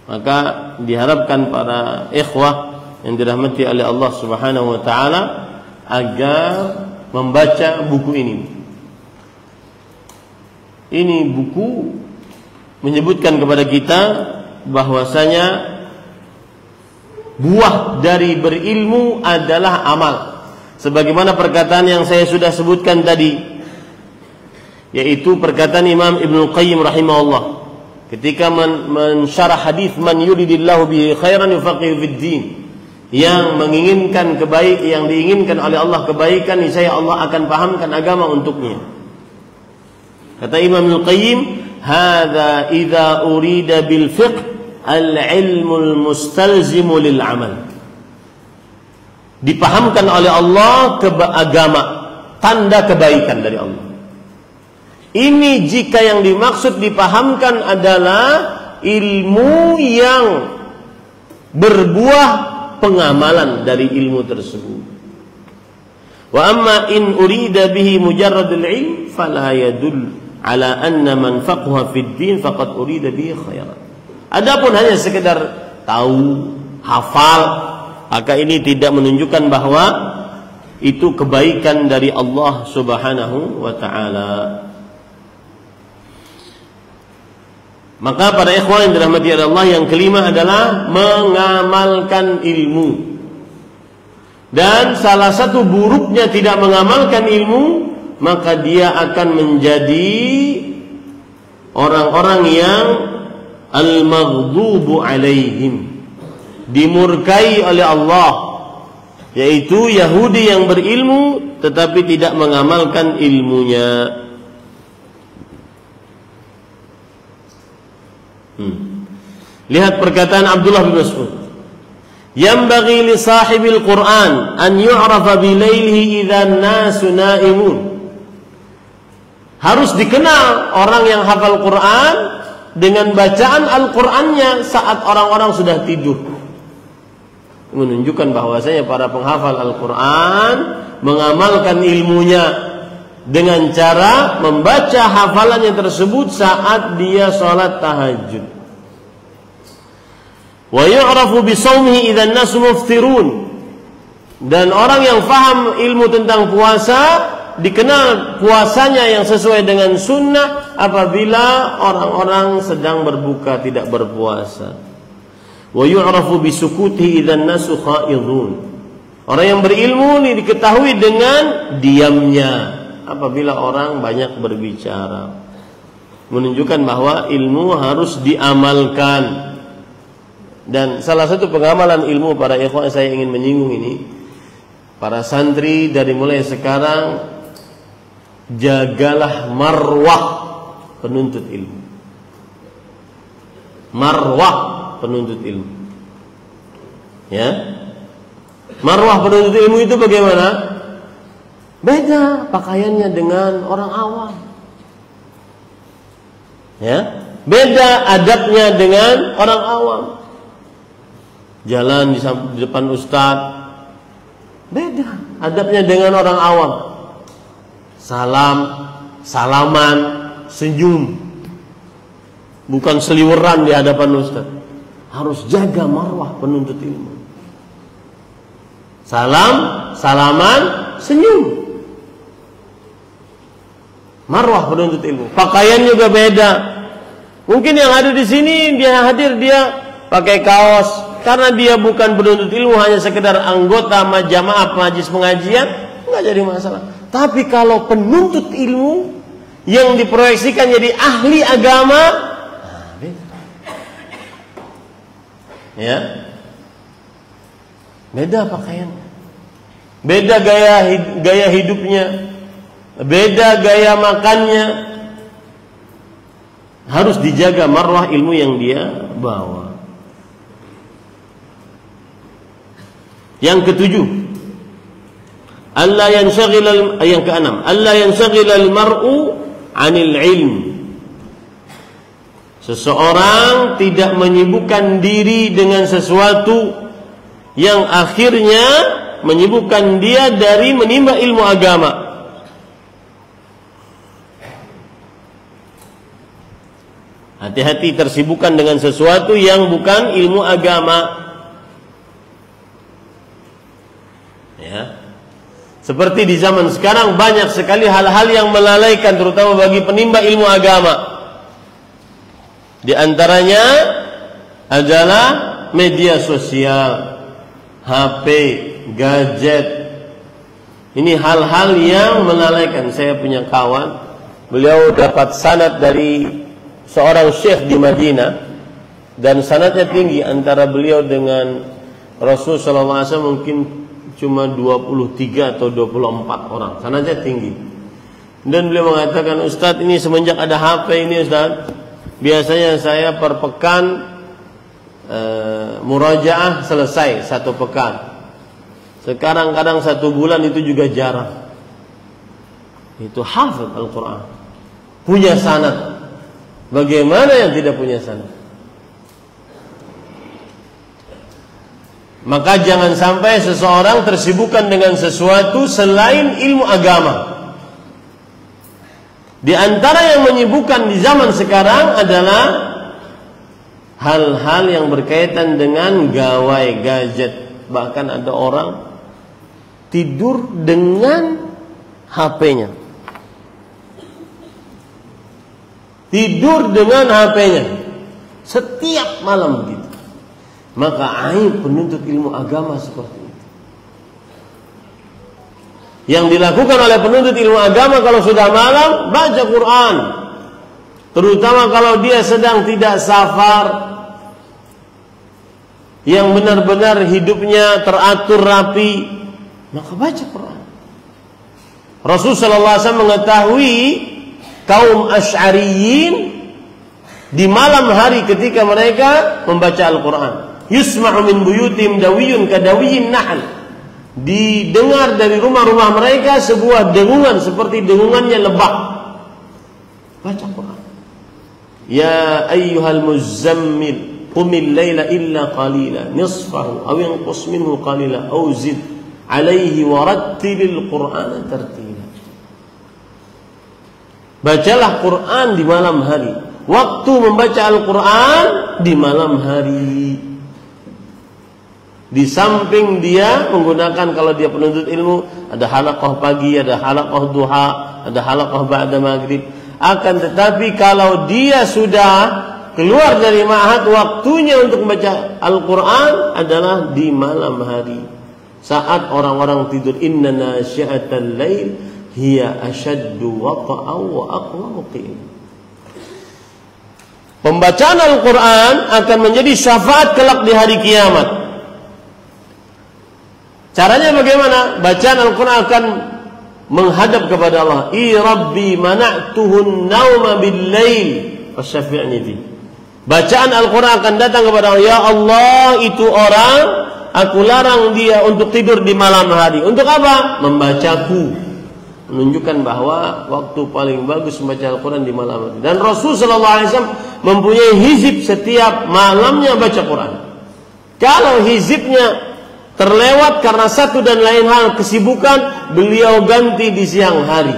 Maka diharapkan para ikhwah yang dirahmati oleh Allah Subhanahu wa taala agar membaca buku ini. Ini buku menyebutkan kepada kita bahwasanya buah dari berilmu adalah amal. Sebagaimana perkataan yang saya sudah sebutkan tadi, yaitu perkataan Imam Ibnu Qayyim rahimahullah ketika mensyarah hadis man yuridillahu bihi khairan yufaqihu fid din, yang menginginkan kebaikan, yang diinginkan oleh Allah kebaikan, niscaya Allah akan pahamkan agama untuknya. Kata Imam Al-Qayyim, hadza idza urida bil fiqh al-ilmul mustalzimu lil amal. Dipahamkan oleh Allah agama, tanda kebaikan dari Allah. Ini jika yang dimaksud dipahamkan adalah ilmu yang berbuah pengamalan dari ilmu tersebut. Wa amma in urida bihi mujarradul ilm fala yadul ala anna man faqaha fid din faqad urida bihi khairan. Adapun hanya sekedar tahu, hafal, maka ini tidak menunjukkan bahwa itu kebaikan dari Allah Subhanahu wa taala. Maka para ikhwan yang dirahmati Allah, yang kelima adalah mengamalkan ilmu. Dan salah satu buruknya tidak mengamalkan ilmu, maka dia akan menjadi orang-orang yang al-maghdubu alaihim, dimurkai oleh Allah, yaitu Yahudi yang berilmu tetapi tidak mengamalkan ilmunya. Lihat perkataan Abdullah bin Mas'ud, "Yanbaghi li sahibil Qur'an an yu'rafa bi lailihi idza an-nasu na'imun." Harus dikenal orang yang hafal Quran dengan bacaan Al-Qur'annya saat orang-orang sudah tidur. Menunjukkan bahwasanya para penghafal Al-Qur'an mengamalkan ilmunya, dengan cara membaca hafalannya tersebut saat dia sholat tahajud. Wa yu'rafu bi shaumihi idzan nasu muftirun. Dan orang yang faham ilmu tentang puasa dikenal puasanya yang sesuai dengan sunnah apabila orang-orang sedang berbuka tidak berpuasa. Wa yu'rafu bi sukutihi idzan nasu khaidun. Orang yang berilmu ini diketahui dengan diamnya apabila orang banyak berbicara. Menunjukkan bahwa ilmu harus diamalkan. Dan salah satu pengamalan ilmu para ikhwan saya ingin menyinggung ini, para santri dari mulai sekarang jagalah marwah penuntut ilmu. Marwah penuntut ilmu. Ya. Marwah penuntut ilmu itu bagaimana? Beda pakaiannya dengan orang awam. Ya, beda adabnya dengan orang awam. Jalan di depan ustadz, beda adabnya dengan orang awam. Salaman, senyum, bukan seliweran di hadapan ustadz. Harus jaga marwah penuntut ilmu. Salaman, senyum. Marwah penuntut ilmu. Pakaian juga beda. Mungkin yang ada di sini dia hadir dia pakai kaos karena dia bukan penuntut ilmu, hanya sekedar anggota jamaah majelis pengajian, enggak jadi masalah. Tapi kalau penuntut ilmu yang diproyeksikan jadi ahli agama, beda. Ya. Beda pakaian. Beda gaya hidupnya. Beda gaya makannya. Harus dijaga marwah ilmu yang dia bawa. Yang ketujuh, yang keenam, alla yanshagil al-mar'u 'anil ilm. Seseorang tidak menyibukkan diri dengan sesuatu yang akhirnya menyibukkan dia dari menimba ilmu agama. Hati-hati tersibukkan dengan sesuatu yang bukan ilmu agama. Ya. Seperti di zaman sekarang banyak sekali hal-hal yang melalaikan terutama bagi penimba ilmu agama. Di antaranya adalah media sosial, HP, gadget. Ini hal-hal yang melalaikan. Saya punya kawan, beliau dapat sanad dari seorang syekh di Madinah dan sanadnya tinggi antara beliau dengan Rasul sallallahu alaihi wasallam mungkin cuma 23 atau 24 orang. Sanadnya tinggi. Dan beliau mengatakan, "Ustaz, ini semenjak ada HP ini Ustaz, biasanya saya per pekan murajaah selesai 1 pekan. Sekarang kadang 1 bulan itu juga jarang." Itu hafal Al-Quran, punya sanad. Bagaimana yang tidak punya sanad? Maka jangan sampai seseorang tersibukkan dengan sesuatu selain ilmu agama. Di antara yang menyibukkan di zaman sekarang adalah hal-hal yang berkaitan dengan gawai gadget. Bahkan ada orang tidur dengan HP-nya. Tidur dengan HP-nya setiap malam begitu. Maka aib penuntut ilmu agama seperti itu. Yang dilakukan oleh penuntut ilmu agama kalau sudah malam, baca Quran. Terutama kalau dia sedang tidak safar, yang benar-benar hidupnya teratur rapi, maka baca Quran. Rasul sallallahu alaihi wasallam mengetahui kaum Asy'ariyin di malam hari ketika mereka membaca Al-Quran, yusma'u min buyutim dawiyun kadawiyin nahl. Didengar dari rumah-rumah mereka sebuah dengungan seperti dengungannya lebah. Baca Quran. Ya ayyuhal muzammil qumil laila illa qalila nisfahu aw yanqus minhu qalila aw zid alaihi warattilil Qur'ana tartila. Bacalah Quran di malam hari. Waktu membaca Al-Quran di malam hari. Di samping dia menggunakan, kalau dia penuntut ilmu, ada halaqah pagi, ada halaqah duha, ada halaqah ba'da maghrib. Akan tetapi kalau dia sudah keluar dari ma'had, waktunya untuk membaca Al-Quran adalah di malam hari, saat orang-orang tidur. Inna nasyi'atal lail hiya ashaddu wata'aw wa aqwamu qil. Pembacaan Al-Quran akan menjadi syafaat kelak di hari kiamat. Caranya bagaimana? Bacaan Al-Quran akan menghadap kepada Allah. I Rabbi mana'tuhun nauma bil-lail fasyafi'ni fi. Bacaan Al-Quran akan datang kepada Allah. Ya Allah, itu orang, aku larang dia untuk tidur di malam hari. Untuk apa? Membacaku. Menunjukkan bahwa waktu paling bagus membaca Al-Quran di malam hari. Dan Rasulullah SAW mempunyai hizib setiap malamnya baca Quran. Kalau hizibnya terlewat karena satu dan lain hal kesibukan, beliau ganti di siang hari.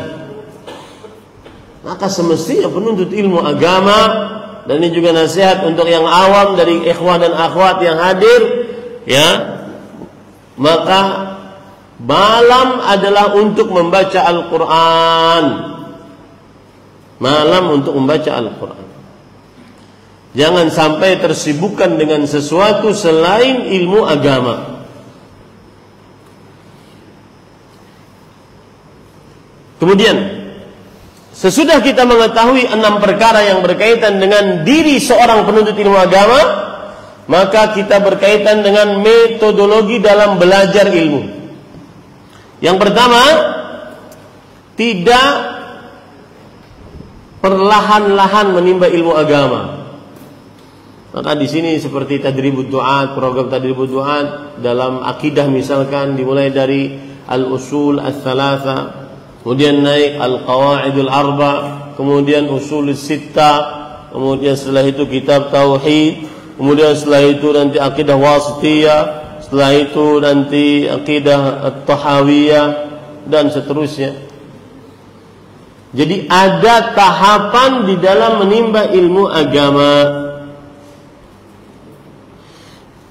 Maka semestinya penuntut ilmu agama, dan ini juga nasihat untuk yang awam dari ikhwan dan akhwat yang hadir, ya, maka malam adalah untuk membaca Al-Quran. Malam untuk membaca Al-Quran. Jangan sampai tersibukkan dengan sesuatu selain ilmu agama. Kemudian, sesudah kita mengetahui 6 perkara yang berkaitan dengan diri seorang penuntut ilmu agama, maka kita berkaitan dengan metodologi dalam belajar ilmu. Yang pertama, tidak perlahan-lahan menimba ilmu agama. Maka di sini seperti tadribud du'at, program tadribud du'at dalam akidah misalkan dimulai dari al-usul ats-tsalatsa, kemudian naik al-qawaidul arba, kemudian usul sittah, kemudian setelah itu kitab tauhid, kemudian setelah itu nanti akidah wasithiyah, setelah itu nanti akidah at-tahawiyah, dan seterusnya. Jadi ada tahapan di dalam menimba ilmu agama.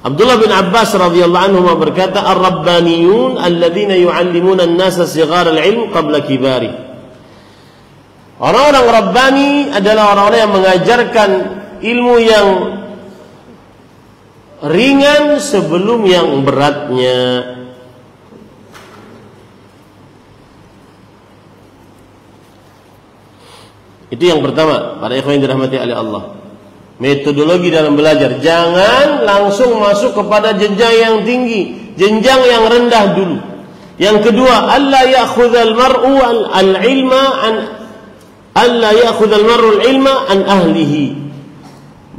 Abdullah bin Abbas radhiyallahu anhu berkata, "Ar-rabbaniyun alladzina yu'allimuna an-nasa sighar al-'ilm qabla kibari." Orang-orang rabbani adalah orang-orang yang mengajarkan ilmu yang ringan sebelum yang beratnya. Itu yang pertama, para ikhwan yang dirahmati oleh Allah. Metodologi dalam belajar, jangan langsung masuk kepada jenjang yang tinggi, jenjang yang rendah dulu. Yang kedua, alla ya'khudhal mar'u al-'ilma an ahlihi.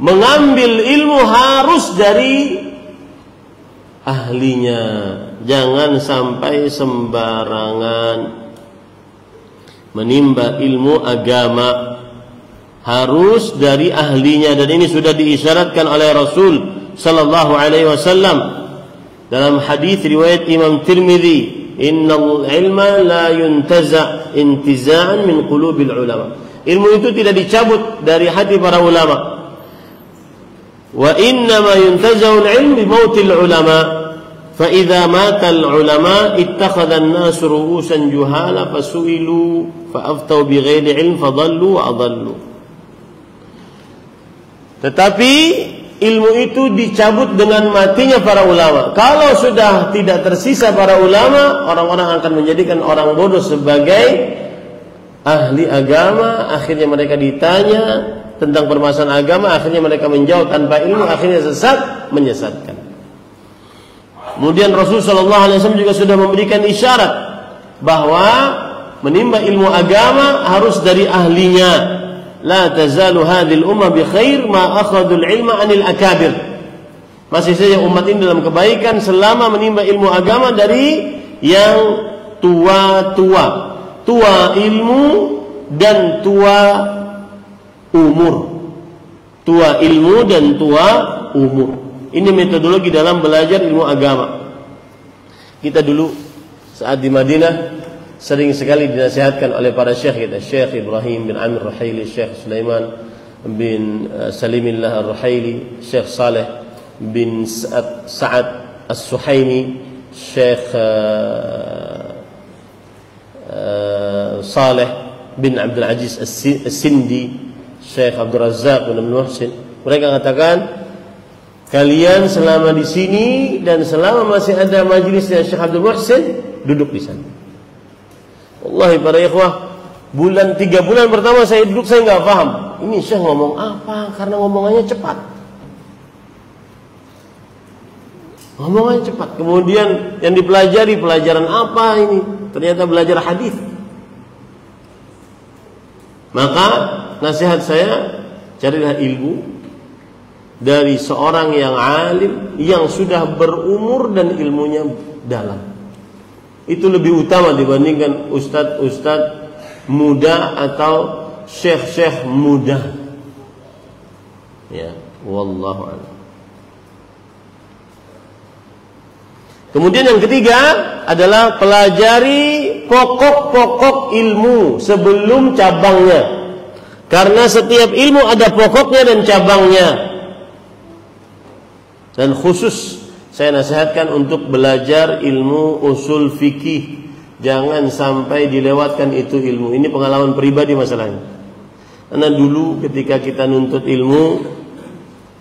Mengambil ilmu harus dari ahlinya. Jangan sampai sembarangan menimba ilmu agama. Harus dari ahlinya, dan ini sudah diisyaratkan oleh Rasul sallallahu alaihi wasallam dalam hadis riwayat Imam Tirmidzi, innal ilma la yuntaza intiza'an min qulubil ulama. Ilmu itu tidak dicabut dari hati para ulama. Wa inna ma yuntaza'u al-'ilm bi mautil ulama. Fa idza mata al-ulama ittakhadha an-nas ru'usan juhala fasu'ilu fa aftau bi ghairi 'ilm fadallu wa adallu. Tetapi ilmu itu dicabut dengan matinya para ulama. Kalau sudah tidak tersisa para ulama, orang-orang akan menjadikan orang bodoh sebagai ahli agama. Akhirnya mereka ditanya tentang permasalahan agama, akhirnya mereka menjawab tanpa ilmu, akhirnya sesat, menyesatkan. Kemudian Rasulullah SAW juga sudah memberikan isyarat bahwa menimba ilmu agama harus dari ahlinya. La tazalu hadhil ummah bi khair ma akhadul ilma anil akabir. Masih saja umat ini dalam kebaikan selama menimba ilmu agama dari yang tua-tua, tua ilmu dan tua umur. Tua ilmu dan tua umur. Ini metodologi dalam belajar ilmu agama. Kita dulu saat di Madinah sering sekali dinasihatkan oleh para syekh kita, Syekh Ibrahim bin Amir Ruhaili, Syekh Sulaiman bin Salimillah Ar-Ruhaili, Syekh Saleh bin Sa'ad As-Suhaimi, Syekh Saleh bin Abdul Aziz As-Sindi, Syekh Abdul Razak bin Abdul Muhsin. Mereka katakan, kalian selama di sini dan selama masih ada majlisnya Syekh Abdul Muhsin, duduk di sana. Wallahi para ikhwah, 3 bulan pertama saya duduk, saya nggak paham ini Syekh ngomong apa, karena ngomongannya cepat. Ngomongannya cepat. Kemudian yang dipelajari, pelajaran apa ini? Ternyata belajar hadis. Maka nasihat saya, carilah ilmu dari seorang yang alim, yang sudah berumur dan ilmunya dalam. Itu lebih utama dibandingkan ustadz muda atau syekh muda. Ya, wallahu a'lam. Kemudian yang ketiga adalah pelajari pokok-pokok ilmu sebelum cabangnya. Karena setiap ilmu ada pokoknya dan cabangnya. Dan khusus saya nasihatkan untuk belajar ilmu usul fikih. Jangan sampai dilewatkan itu ilmu. Ini pengalaman pribadi masalahnya. Karena dulu ketika kita nuntut ilmu,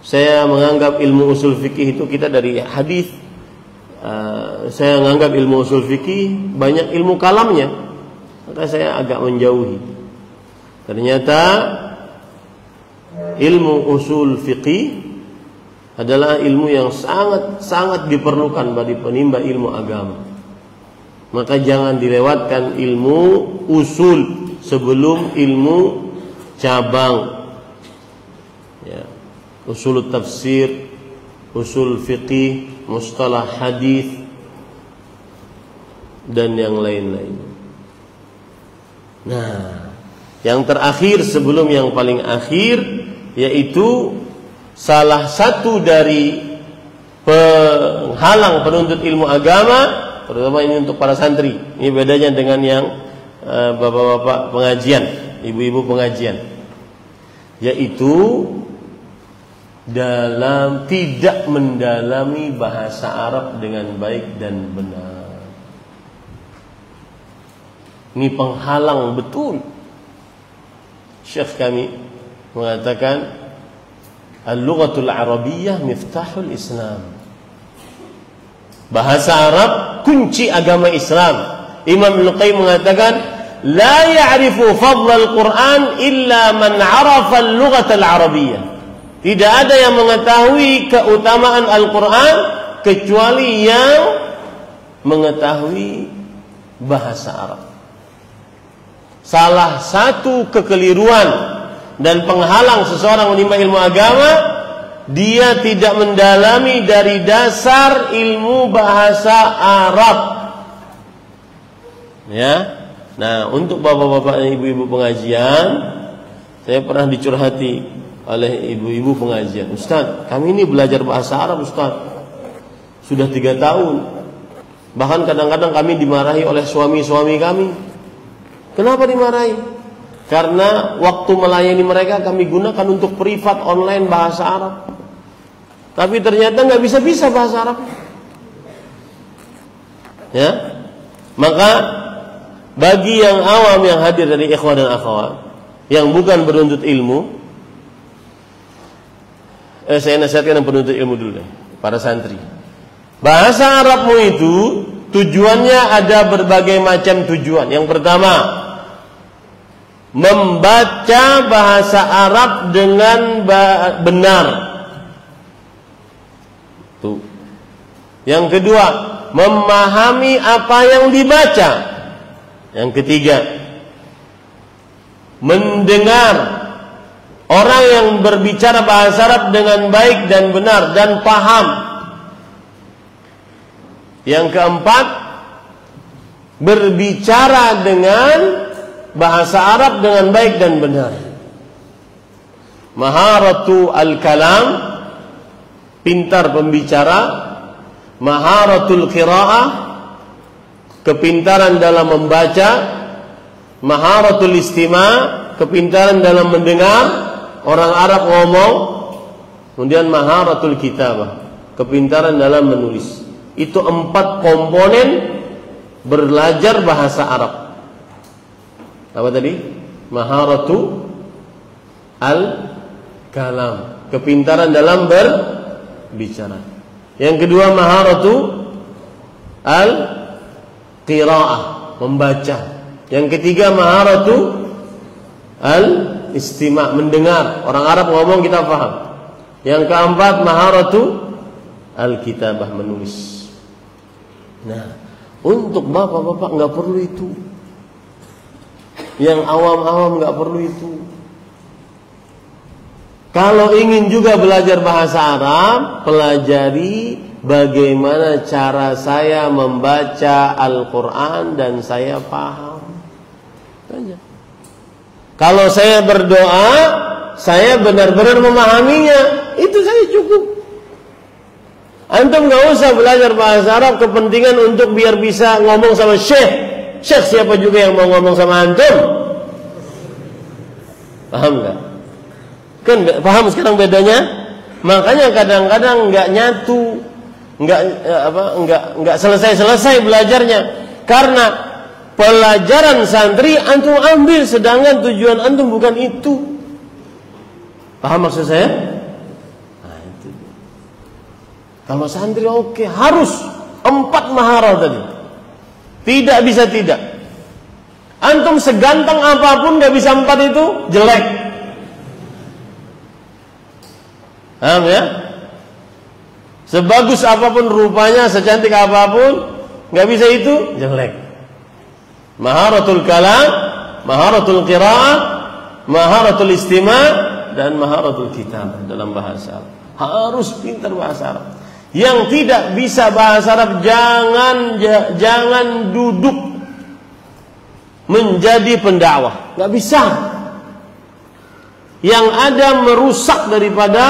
saya menganggap ilmu usul fikih itu kita dari hadis. Saya menganggap ilmu usul fikih banyak ilmu kalamnya. Maka saya agak menjauhi. Ternyata ilmu usul fikih adalah ilmu yang sangat diperlukan bagi penimba ilmu agama. Maka jangan dilewatkan ilmu usul sebelum ilmu cabang. Ya. Usul tafsir, usul fiqih, mustalah hadis, dan yang lain-lain. Nah, yang terakhir sebelum yang paling akhir, yaitu salah satu dari penghalang penuntut ilmu agama, terutama ini untuk para santri. Ini bedanya dengan yang bapak-bapak pengajian, ibu-ibu pengajian, yaitu dalam tidak mendalami bahasa Arab dengan baik dan benar. Ini penghalang betul. Syekh kami mengatakan, al-lughatul arabiyyah miftahul Islam. Bahasa Arab kunci agama Islam. Imam Ibnu Qayyim mengatakan, la ya'rifu fadlal Quran illa man 'arafa al-lughatal arabiyyah. Tidak ada yang mengetahui keutamaan Al-Quran kecuali yang mengetahui bahasa Arab. Salah satu kekeliruan dan penghalang seseorang menimba ilmu agama, dia tidak mendalami dari dasar ilmu bahasa Arab. Ya. Nah, untuk bapak-bapak dan ibu-ibu pengajian, saya pernah dicurhati oleh ibu-ibu pengajian, Ustaz, kami ini belajar bahasa Arab, Ustaz, sudah 3 tahun. Bahkan kadang-kadang kami dimarahi oleh suami-suami kami. Kenapa dimarahi? Karena waktu melayani mereka kami gunakan untuk privat online bahasa Arab, tapi ternyata nggak bisa bahasa Arab. Ya, maka bagi yang awam yang hadir dari ikhwan dan akhwat yang bukan penuntut ilmu, saya nasihatkan yang penuntut ilmu dulu deh, para santri. Bahasa Arabmu itu tujuannya ada berbagai macam tujuan. Yang pertama, membaca bahasa Arab dengan benar. Tuh. Yang kedua, memahami apa yang dibaca. Yang ketiga, mendengar orang yang berbicara bahasa Arab dengan baik dan benar dan paham. Yang keempat, berbicara dengan bahasa Arab dengan baik dan benar. Maharatu al-kalam, pintar pembicara. Maharatul qiraah, kepintaran dalam membaca, maharatul istima', kepintaran dalam mendengar orang Arab ngomong, kemudian maharatul kitabah, kepintaran dalam menulis. Itu 4 komponen belajar bahasa Arab. Apa tadi? Maharatu al-kalam, kepintaran dalam berbicara. Yang kedua maharatu al-qiraah, membaca. Yang ketiga maharatu al-istima', mendengar. Orang Arab ngomong kita paham. Yang keempat maharatu al-kitabah, menulis. Nah, untuk bapak-bapak nggak perlu itu. Yang awam-awam nggak perlu itu. Kalau ingin juga belajar bahasa Arab, pelajari bagaimana cara saya membaca Al-Quran dan saya paham. Kalau saya berdoa, saya benar-benar memahaminya, itu saya cukup. Antum nggak usah belajar bahasa Arab kepentingan untuk biar bisa ngomong sama syekh. Syekh siapa juga yang mau ngomong sama antum? Paham nggak? Kan paham sekarang bedanya? Makanya kadang-kadang nggak nyatu, nggak selesai belajarnya, karena pelajaran santri antum ambil, sedangkan tujuan antum bukan itu. Paham maksud saya? Nah, itu. Kalau santri oke, harus 4 maharah tadi. Tidak bisa tidak. Antum seganteng apapun nggak bisa 4 itu, jelek. Paham ya? Sebagus apapun rupanya, secantik apapun, nggak bisa itu, jelek. Maharatul kalam, maharatul qiraah, maharatul istima', dan maharatul kitabah dalam bahasa Arab. Harus pintar bahasa Arab. Yang tidak bisa bahasa Arab jangan duduk menjadi pendakwah, nggak bisa. Yang ada merusak daripada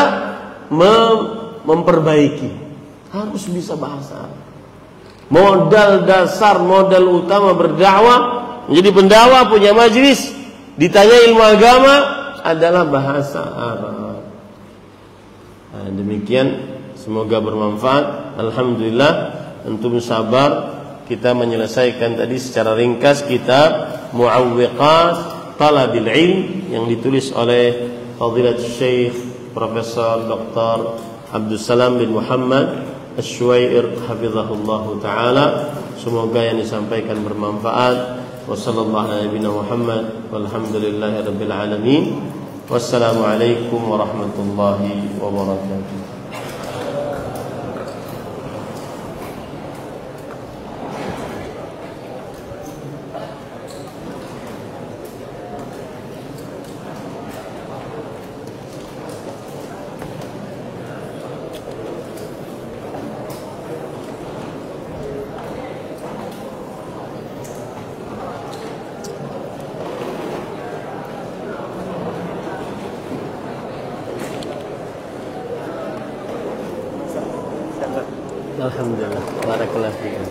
memperbaiki. Harus bisa bahasa Arab. Modal dasar, modal utama berdakwah, menjadi pendakwah, punya majelis, ditanya ilmu agama adalah bahasa Arab. Nah, demikian. Semoga bermanfaat. Alhamdulillah, antum sabar. Kita menyelesaikan tadi secara ringkas kitab Mu'awwiqat Talabil Ilm yang ditulis oleh Fadilatul Syekh Profesor Dr. Abdul Salam bin Muhammad Asy-Syuair hafizahullah taala. Semoga yang disampaikan bermanfaat. Wassallallahu ala nabiyina Muhammad walhamdulillahirabbil alamin. Wassalamualaikum warahmatullahi wabarakatuh. Alhamdulillah, barakallahu fiik.